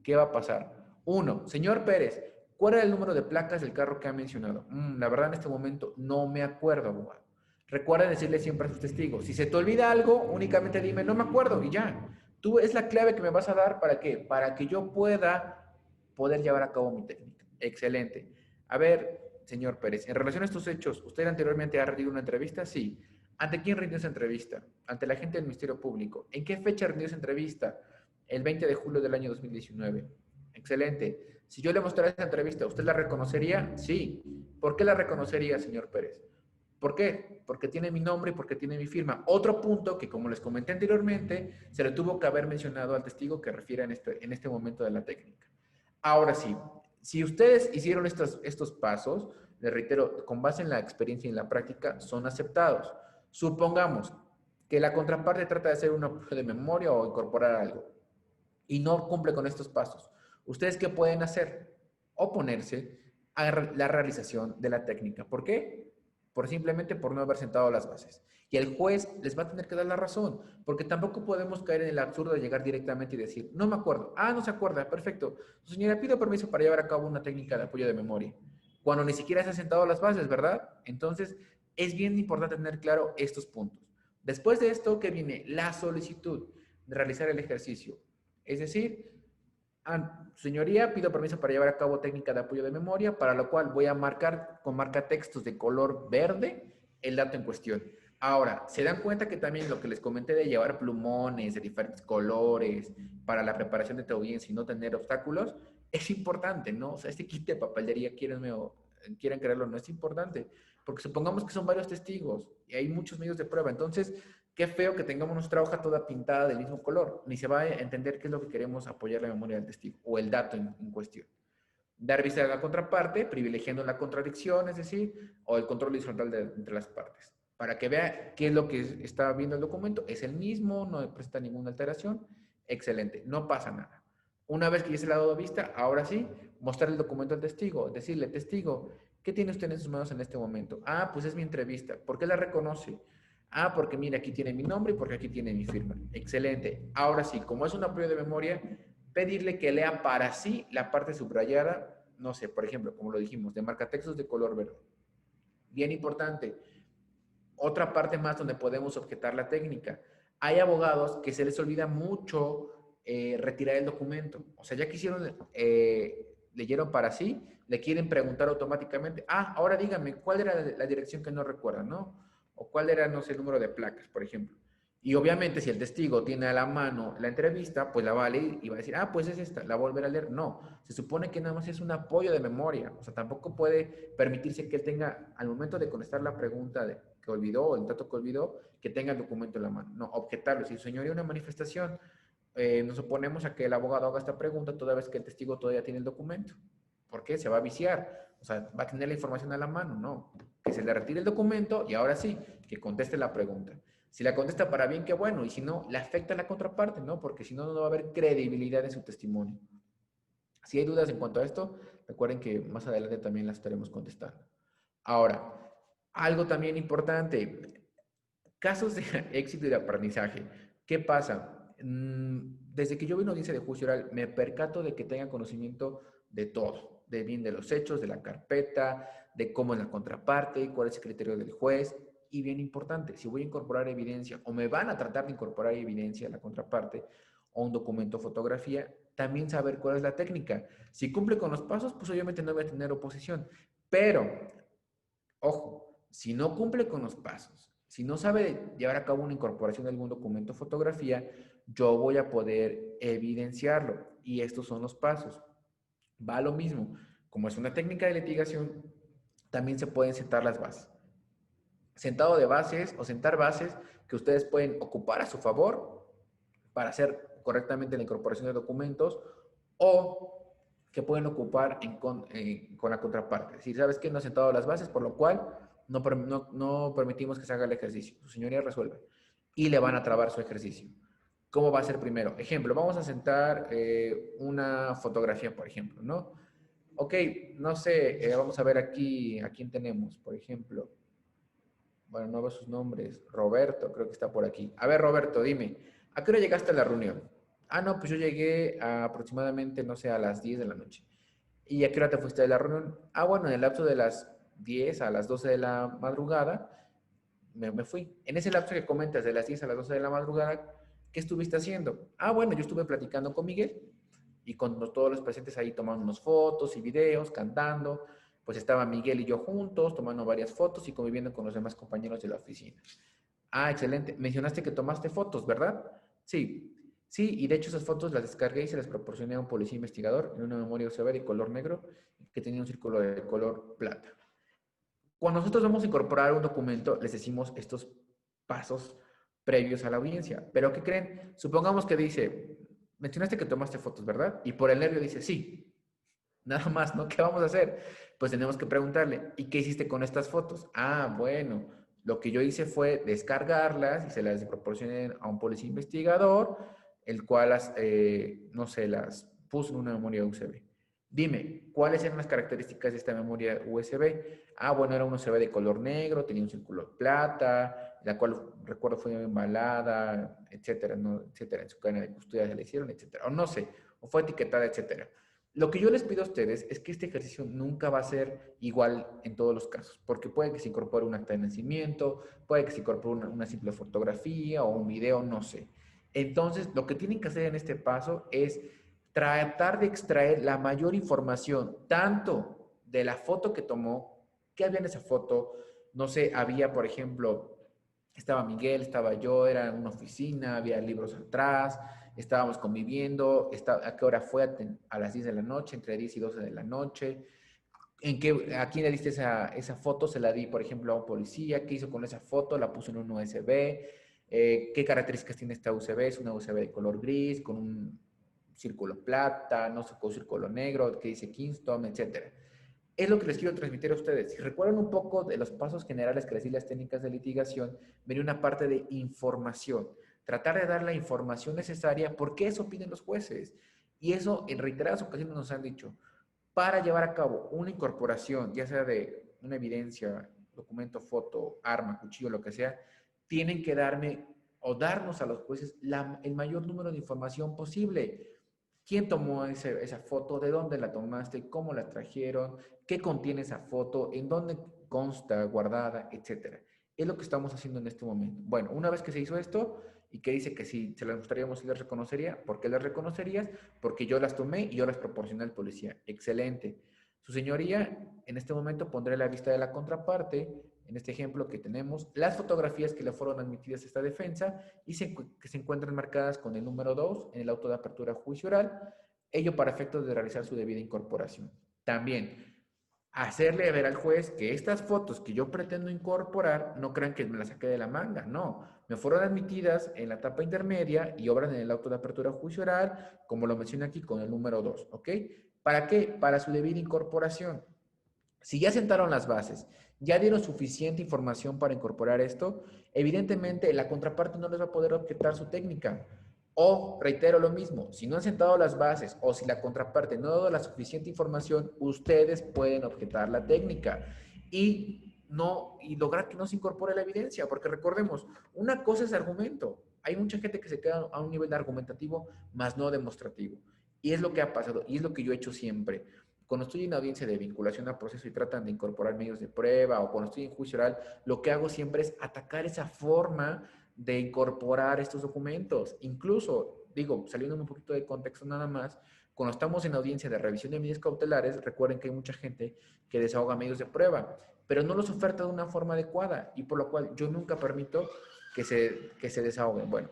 ¿Qué va a pasar? Uno, señor Pérez, ¿cuál era el número de placas del carro que ha mencionado? La verdad en este momento no me acuerdo, abogado. Recuerda decirle siempre a sus testigos, si se te olvida algo, únicamente dime, no me acuerdo y ya. Tú es la clave que me vas a dar para qué? Para que yo pueda poder llevar a cabo mi técnica. Excelente. A ver, señor Pérez, en relación a estos hechos, ¿usted anteriormente ha rendido una entrevista? Sí. ¿Ante quién rindió esa entrevista? Ante la gente del Ministerio Público. ¿En qué fecha rindió esa entrevista? El 20 de julio del año 2019. Excelente. Si yo le mostrara esa entrevista, ¿usted la reconocería? Sí. ¿Por qué la reconocería, señor Pérez? ¿Por qué? Porque tiene mi nombre y porque tiene mi firma. Otro punto que, como les comenté anteriormente, se le tuvo que haber mencionado al testigo que refiere en este momento de la técnica. Ahora sí, si ustedes hicieron estos pasos, les reitero, con base en la experiencia y en la práctica, son aceptados. Supongamos que la contraparte trata de hacer una prueba de memoria o incorporar algo y no cumple con estos pasos. ¿Ustedes qué pueden hacer? Oponerse a la realización de la técnica. ¿Por qué? Simplemente por no haber sentado las bases. Y el juez les va a tener que dar la razón, porque tampoco podemos caer en el absurdo de llegar directamente y decir, no me acuerdo. Ah, no se acuerda, perfecto. Señora, pido permiso para llevar a cabo una técnica de apoyo de memoria. Cuando ni siquiera se han sentado las bases, ¿verdad? Entonces, es bien importante tener claro estos puntos. Después de esto, ¿qué viene? La solicitud de realizar el ejercicio. Es decir, señoría, pido permiso para llevar a cabo técnica de apoyo de memoria, para lo cual voy a marcar con marca textos de color verde el dato en cuestión. Ahora, ¿se dan cuenta que también lo que les comenté de llevar plumones de diferentes colores para la preparación de tu audiencia y no tener obstáculos? Es importante, ¿no? O sea, este kit de papelería, quieran creerlo, no es importante, porque supongamos que son varios testigos y hay muchos medios de prueba, entonces qué feo que tengamos nuestra hoja toda pintada del mismo color, ni se va a entender qué es lo que queremos apoyar la memoria del testigo o el dato en cuestión. Dar vista a la contraparte, privilegiando la contradicción, es decir, o el control horizontal entre las partes, para que vea qué es lo que está viendo el documento, es el mismo, no presenta ninguna alteración, excelente, no pasa nada. Una vez que ya se le ha dado vista, ahora sí, mostrar el documento al testigo, decirle, testigo, ¿qué tiene usted en sus manos en este momento? Ah, pues es mi entrevista, ¿por qué la reconoce? Ah, porque mira, aquí tiene mi nombre y porque aquí tiene mi firma. Excelente. Ahora sí, como es un apoyo de memoria, pedirle que lea para sí la parte subrayada, no sé, por ejemplo, como lo dijimos, de marcatextos de color verde. Bien importante. Otra parte más donde podemos objetar la técnica. Hay abogados que se les olvida mucho retirar el documento. O sea, ya que hicieron, leyeron para sí, le quieren preguntar automáticamente, ah, ahora dígame, ¿cuál era la dirección que no recuerdan, no? O cuál era, no sé, el número de placas, por ejemplo. Y obviamente si el testigo tiene a la mano la entrevista, pues la va a leer y va a decir, ah, pues es esta, la va a volver a leer. No, se supone que nada más es un apoyo de memoria. O sea, tampoco puede permitirse que él tenga, al momento de contestar la pregunta que olvidó o el dato que olvidó, que tenga el documento en la mano. No, objetarlo. Si señoría una manifestación, nos oponemos a que el abogado haga esta pregunta toda vez que el testigo todavía tiene el documento. ¿Por qué? Se va a viciar. O sea, va a tener la información a la mano. No, que se le retire el documento y ahora sí, que conteste la pregunta. Si la contesta para bien, qué bueno, y si no, le afecta a la contraparte, ¿no? Porque si no, no va a haber credibilidad en su testimonio. Si hay dudas en cuanto a esto, recuerden que más adelante también las estaremos contestando. Ahora, algo también importante, casos de éxito y de aprendizaje. ¿Qué pasa? Desde que yo vi una audiencia de juicio oral, me percato de que tenga conocimiento de todo, de bien de los hechos, de la carpeta, de cómo es la contraparte, cuál es el criterio del juez. Y bien importante, si voy a incorporar evidencia o me van a tratar de incorporar evidencia a la contraparte o un documento fotografía, también saber cuál es la técnica. Si cumple con los pasos, pues obviamente no voy a tener oposición. Pero, ojo, si no cumple con los pasos, si no sabe llevar a cabo una incorporación de algún documento o fotografía, yo voy a poder evidenciarlo. Y estos son los pasos. Va lo mismo. Como es una técnica de litigación, también se pueden sentar las bases. Sentado de bases o sentar bases que ustedes pueden ocupar a su favor para hacer correctamente la incorporación de documentos o que pueden ocupar con la contraparte. Es decir, ¿sabes qué? No ha sentado las bases, por lo cual no permitimos que se haga el ejercicio. Su señoría resuelve. Y le van a trabar su ejercicio. ¿Cómo va a ser primero? Ejemplo, vamos a sentar una fotografía, por ejemplo, ¿no? Ok, no sé, vamos a ver aquí a quién tenemos, por ejemplo. Bueno, no veo sus nombres. Roberto, creo que está por aquí. A ver, Roberto, dime, ¿a qué hora llegaste a la reunión? Ah, no, pues yo llegué aproximadamente, no sé, a las 10 de la noche. ¿Y a qué hora te fuiste de la reunión? Ah, bueno, en el lapso de las 10 a las 12 de la madrugada me fui. En ese lapso que comentas, de las 10 a las 12 de la madrugada, ¿qué estuviste haciendo? Ah, bueno, yo estuve platicando con Miguel y con todos los presentes ahí tomando unas fotos y videos, cantando. Pues estaba Miguel y yo juntos, tomando varias fotos y conviviendo con los demás compañeros de la oficina. Ah, excelente. Mencionaste que tomaste fotos, ¿verdad? Sí. Sí, y de hecho esas fotos las descargué y se las proporcioné a un policía investigador en una memoria USB de color negro que tenía un círculo de color plata. Cuando nosotros vamos a incorporar un documento, les decimos estos pasos previos a la audiencia. Pero ¿qué creen? Supongamos que dice, mencionaste que tomaste fotos, ¿verdad? Y por el nervio dice, sí. Nada más, ¿no? ¿Qué vamos a hacer? Pues tenemos que preguntarle, ¿y qué hiciste con estas fotos? Ah, bueno, lo que yo hice fue descargarlas y se las proporcioné a un policía investigador, el cual no sé, las puso en una memoria USB. Dime, ¿cuáles eran las características de esta memoria USB? Ah, bueno, era un USB de color negro, tenía un círculo de plata, la cual recuerdo fue embalada, etcétera, ¿no? Etcétera, en su cadena de custodia se le hicieron, etcétera, o no sé, o fue etiquetada, etcétera. Lo que yo les pido a ustedes es que este ejercicio nunca va a ser igual en todos los casos, porque puede que se incorpore un acta de nacimiento, puede que se incorpore una simple fotografía o un video, no sé. Entonces, lo que tienen que hacer en este paso es tratar de extraer la mayor información, tanto de la foto que tomó, qué había en esa foto, no sé, había, por ejemplo, estaba Miguel, estaba yo, era en una oficina, había libros atrás, estábamos conviviendo, a qué hora fue, a las 10 de la noche, entre 10 y 12 de la noche, ¿a quién le diste esa foto? Se la di, por ejemplo, a un policía, ¿qué hizo con esa foto? La puso en un USB, ¿qué características tiene esta USB? Es una USB de color gris, con un círculo plata, no sé, con un círculo negro, que dice Kingston, etcétera. Es lo que les quiero transmitir a ustedes. Si recuerdan un poco de los pasos generales que les di las técnicas de litigación, venía una parte de información. Tratar de dar la información necesaria porque eso piden los jueces. Y eso en reiteradas ocasiones nos han dicho, para llevar a cabo una incorporación, ya sea de una evidencia, documento, foto, arma, cuchillo, lo que sea, tienen que darme o darnos a los jueces el mayor número de información posible. ¿Quién tomó esa foto? ¿De dónde la tomaste? ¿Cómo la trajeron? ¿Qué contiene esa foto? ¿En dónde consta guardada? Etcétera. Es lo que estamos haciendo en este momento. Bueno, una vez que se hizo esto y que dice que si se las mostraríamos, si las reconocería, ¿por qué las reconocerías? Porque yo las tomé y yo las proporcioné al policía. Excelente. Su señoría, en este momento pondré la vista de la contraparte, en este ejemplo que tenemos, las fotografías que le fueron admitidas a esta defensa y que se encuentran marcadas con el número 2 en el auto de apertura juicio oral, ello para efectos de realizar su debida incorporación. También, hacerle ver al juez que estas fotos que yo pretendo incorporar, no crean que me las saqué de la manga, no. Me fueron admitidas en la etapa intermedia y obran en el auto de apertura juicio oral, como lo mencioné aquí con el número 2, ¿ok? ¿Para qué? Para su debida incorporación. Si ya sentaron las bases, ya dieron suficiente información para incorporar esto, evidentemente la contraparte no les va a poder objetar su técnica. O, reitero lo mismo, si no han sentado las bases o si la contraparte no ha dado la suficiente información, ustedes pueden objetar la técnica y lograr que no se incorpore la evidencia, porque recordemos, una cosa es argumento. Hay mucha gente que se queda a un nivel argumentativo, más no demostrativo. Y es lo que ha pasado y es lo que yo he hecho siempre. Cuando estoy en audiencia de vinculación a proceso y tratan de incorporar medios de prueba o cuando estoy en juicio oral, lo que hago siempre es atacar esa forma de incorporar estos documentos. Incluso, digo, saliendo un poquito de contexto nada más, cuando estamos en audiencia de revisión de medidas cautelares, recuerden que hay mucha gente que desahoga medios de prueba, pero no los oferta de una forma adecuada y por lo cual yo nunca permito que se desahoguen. Bueno,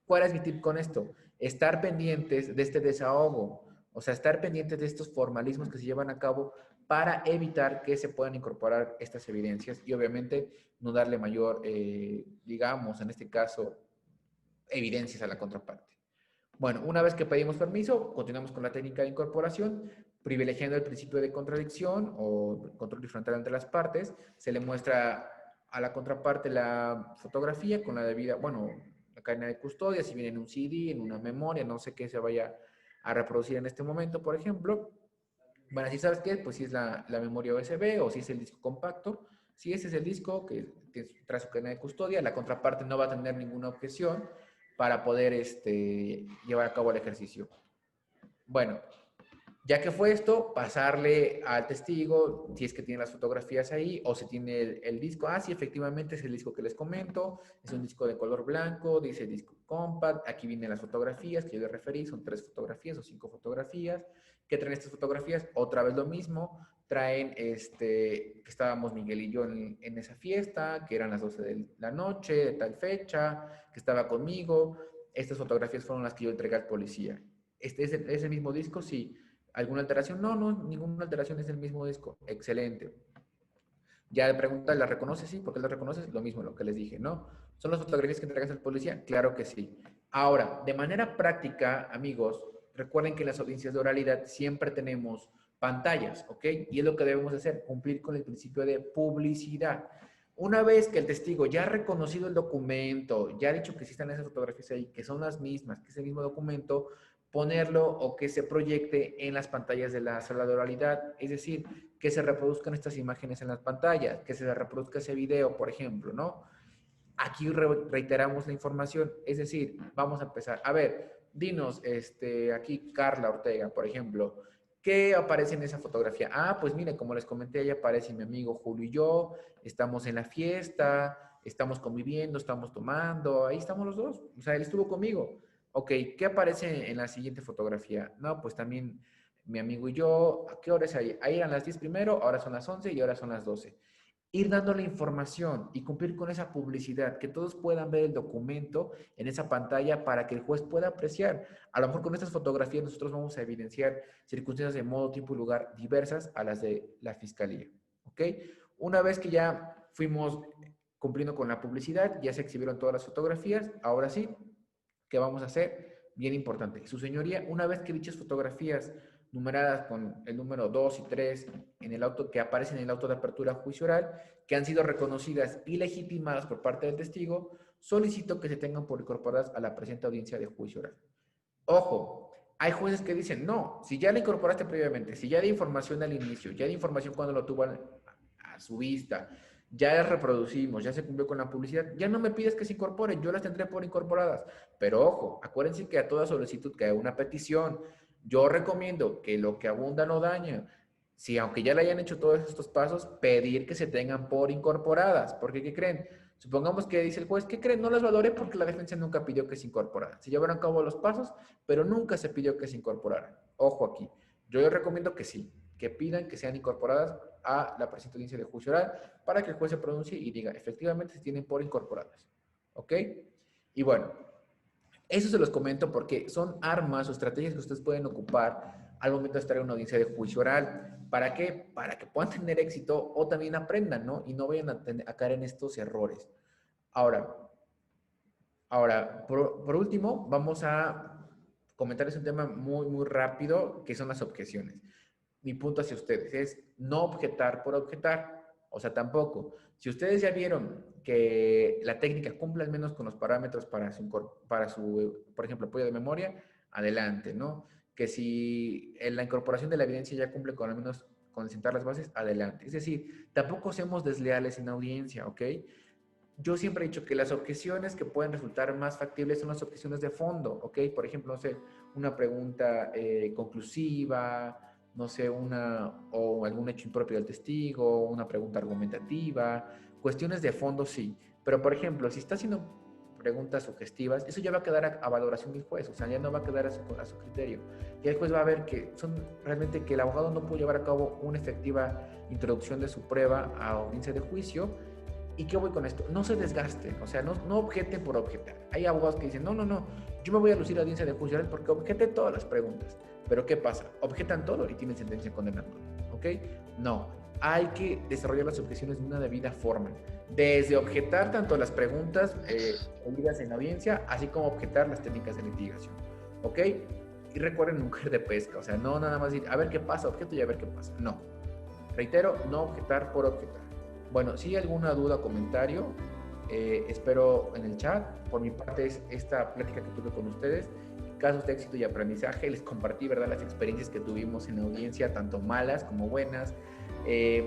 ¿cuál es mi tip con esto? Estar pendientes de este desahogo, o sea, estar pendientes de estos formalismos que se llevan a cabo para evitar que se puedan incorporar estas evidencias y obviamente no darle mayor, digamos, en este caso, evidencias a la contraparte. Bueno, una vez que pedimos permiso, continuamos con la técnica de incorporación, privilegiando el principio de contradicción o control diferencial entre las partes. Se le muestra a la contraparte la fotografía con la debida, bueno, la cadena de custodia, si viene en un CD, en una memoria, no sé qué se vaya a reproducir en este momento, por ejemplo. Van a decir, ¿sabes qué? Pues si es la memoria USB o si es el disco compacto. Si ese es el disco que trae su cadena de custodia, la contraparte no va a tener ninguna objeción para poder llevar a cabo el ejercicio. Bueno, ya que fue esto, pasarle al testigo si es que tiene las fotografías ahí o si tiene el disco. Ah, sí, efectivamente es el disco que les comento. Es un disco de color blanco, dice disco compact. Aquí vienen las fotografías que yo les referí. Son 3 fotografías o 5 fotografías. ¿Qué traen estas fotografías? Otra vez lo mismo. Traen que estábamos Miguel y yo en esa fiesta, que eran las 12 de la noche, de tal fecha, que estaba conmigo. Estas fotografías fueron las que yo entregué al policía. Ese mismo disco, sí. ¿Alguna alteración? No, no, ninguna alteración, es el mismo disco. Excelente. Ya le pregunta, ¿la reconoces? Sí, ¿por qué la reconoces? Lo mismo, lo que les dije, ¿no? ¿Son las fotografías que entregas al policía? Claro que sí. Ahora, de manera práctica, amigos, recuerden que en las audiencias de oralidad siempre tenemos pantallas, ¿ok? Y es lo que debemos hacer, cumplir con el principio de publicidad. Una vez que el testigo ya ha reconocido el documento, ya ha dicho que sí están esas fotografías ahí, que son las mismas, que es el mismo documento, ponerlo o que se proyecte en las pantallas de la sala de oralidad, es decir, que se reproduzcan estas imágenes en las pantallas, que se reproduzca ese video, por ejemplo, ¿no? Aquí reiteramos la información, es decir, vamos a empezar. A ver, dinos, aquí Carla Ortega, por ejemplo, ¿qué aparece en esa fotografía? Ah, pues mire, como les comenté, ahí aparece mi amigo Julio y yo, estamos en la fiesta, estamos conviviendo, estamos tomando, ahí estamos los dos, o sea, él estuvo conmigo. Ok, ¿qué aparece en la siguiente fotografía? No, pues también mi amigo y yo, ¿a qué hora es ahí? Ahí eran las 10 primero, ahora son las 11 y ahora son las 12. Ir dando la información y cumplir con esa publicidad, que todos puedan ver el documento en esa pantalla para que el juez pueda apreciar. A lo mejor con estas fotografías nosotros vamos a evidenciar circunstancias de modo, tiempo y lugar diversas a las de la fiscalía. ¿Ok? Una vez que ya fuimos cumpliendo con la publicidad, ya se exhibieron todas las fotografías, ahora sí, ¿qué vamos a hacer? Bien importante. Su señoría, una vez que dichas fotografías numeradas con el número 2 y 3 en el auto que aparecen en el auto de apertura a juicio oral, que han sido reconocidas y legitimadas por parte del testigo, solicito que se tengan por incorporadas a la presente audiencia de juicio oral. Ojo, hay jueces que dicen, no, si ya le incorporaste previamente, si ya de información al inicio, ya de información cuando lo tuvo a su vista, ya las reproducimos, ya se cumplió con la publicidad, ya no me pides que se incorporen, yo las tendré por incorporadas. Pero ojo, acuérdense que a toda solicitud que hay una petición, yo recomiendo que lo que abunda no daña. Si aunque ya le hayan hecho todos estos pasos, pedir que se tengan por incorporadas, porque ¿qué creen? Supongamos que dice el juez, ¿qué creen? No las valoré porque la defensa nunca pidió que se incorporaran. Se llevaron a cabo los pasos, pero nunca se pidió que se incorporaran. Ojo aquí. Yo les recomiendo que sí, que pidan que sean incorporadas a la presente audiencia de juicio oral para que el juez se pronuncie y diga, efectivamente se tienen por incorporadas. ¿Ok? Y bueno, eso se los comento porque son armas o estrategias que ustedes pueden ocupar al momento de estar en una audiencia de juicio oral. ¿Para qué? Para que puedan tener éxito o también aprendan, ¿no? Y no vayan a caer en estos errores. Ahora, por último, vamos a comentarles un tema muy, muy rápido, que son las objeciones. Mi punto hacia ustedes es no objetar por objetar. O sea, tampoco. Si ustedes ya vieron que la técnica cumple al menos con los parámetros para su por ejemplo, apoyo de memoria, adelante, ¿no? Que si la incorporación de la evidencia ya cumple con al menos con sentar las bases, adelante. Es decir, tampoco seamos desleales en audiencia, ¿ok? Yo siempre he dicho que las objeciones que pueden resultar más factibles son las objeciones de fondo, ¿ok? Por ejemplo, no sé, una pregunta conclusiva, no sé, o algún hecho impropio del testigo, una pregunta argumentativa, cuestiones de fondo sí, pero por ejemplo, si está haciendo preguntas sugestivas, eso ya va a quedar a valoración del juez, o sea, ya no va a quedar a su criterio. Y el juez va a ver que son realmente que el abogado no pudo llevar a cabo una efectiva introducción de su prueba a audiencia de juicio. ¿Y qué voy con esto? No se desgasten, o sea, no objeten por objetar. Hay abogados que dicen, no, yo me voy a lucir a audiencia de juicio porque objete todas las preguntas. Pero ¿qué pasa? Objetan todo y tienen sentencia condenatoria, ¿ok? No, hay que desarrollar las objeciones de una debida forma. Desde objetar tanto las preguntas oídas en la audiencia, así como objetar las técnicas de litigación, ¿ok? Y recuerden nunca ir de pesca, o sea, no nada más decir, a ver qué pasa, objeto y a ver qué pasa. No, reitero, no objetar por objetar. Bueno, si hay alguna duda o comentario, espero en el chat. Por mi parte es esta plática que tuve con ustedes, casos de éxito y aprendizaje. Les compartí, ¿verdad?, las experiencias que tuvimos en la audiencia, tanto malas como buenas.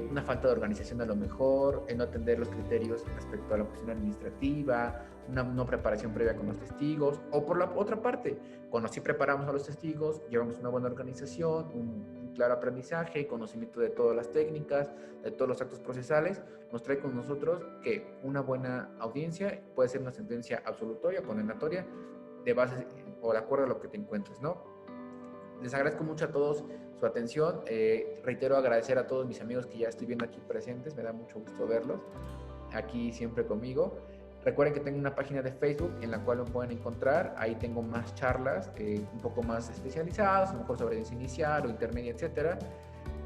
Una falta de organización a lo mejor, no atender los criterios respecto a la cuestión administrativa, una no preparación previa con los testigos, o por la otra parte, cuando sí preparamos a los testigos, llevamos una buena organización, un claro aprendizaje, conocimiento de todas las técnicas, de todos los actos procesales, nos trae con nosotros que una buena audiencia puede ser una sentencia absolutoria, condenatoria, de base o de acuerdo a lo que te encuentres, ¿no? Les agradezco mucho a todos su atención. Reitero agradecer a todos mis amigos que ya estoy viendo aquí presentes. Me da mucho gusto verlos aquí siempre conmigo. Recuerden que tengo una página de Facebook en la cual me pueden encontrar. Ahí tengo más charlas un poco más especializadas, a lo mejor sobre audiencia inicial o intermedia, etcétera.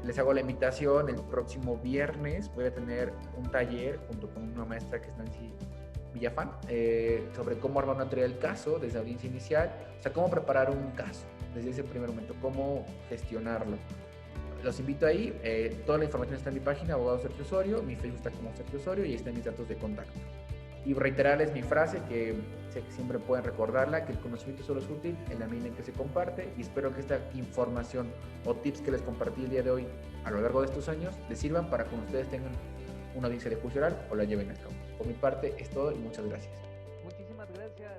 Les hago la invitación. El próximo viernes voy a tener un taller junto con una maestra que es Nancy Villafán sobre cómo armar una teoría del caso desde audiencia inicial. O sea, cómo preparar un caso desde ese primer momento, cómo gestionarlo. Los invito ahí, toda la información está en mi página, Abogado Sergio Osorio, mi Facebook está como Sergio Osorio y ahí están mis datos de contacto. Y reiterarles mi frase, que sé que siempre pueden recordarla, que el conocimiento solo es útil en la medida en que se comparte, y espero que esta información o tips que les compartí el día de hoy a lo largo de estos años les sirvan para que ustedes tengan una audiencia de juicio oral o la lleven a cabo. Por mi parte es todo y muchas gracias. Muchísimas gracias.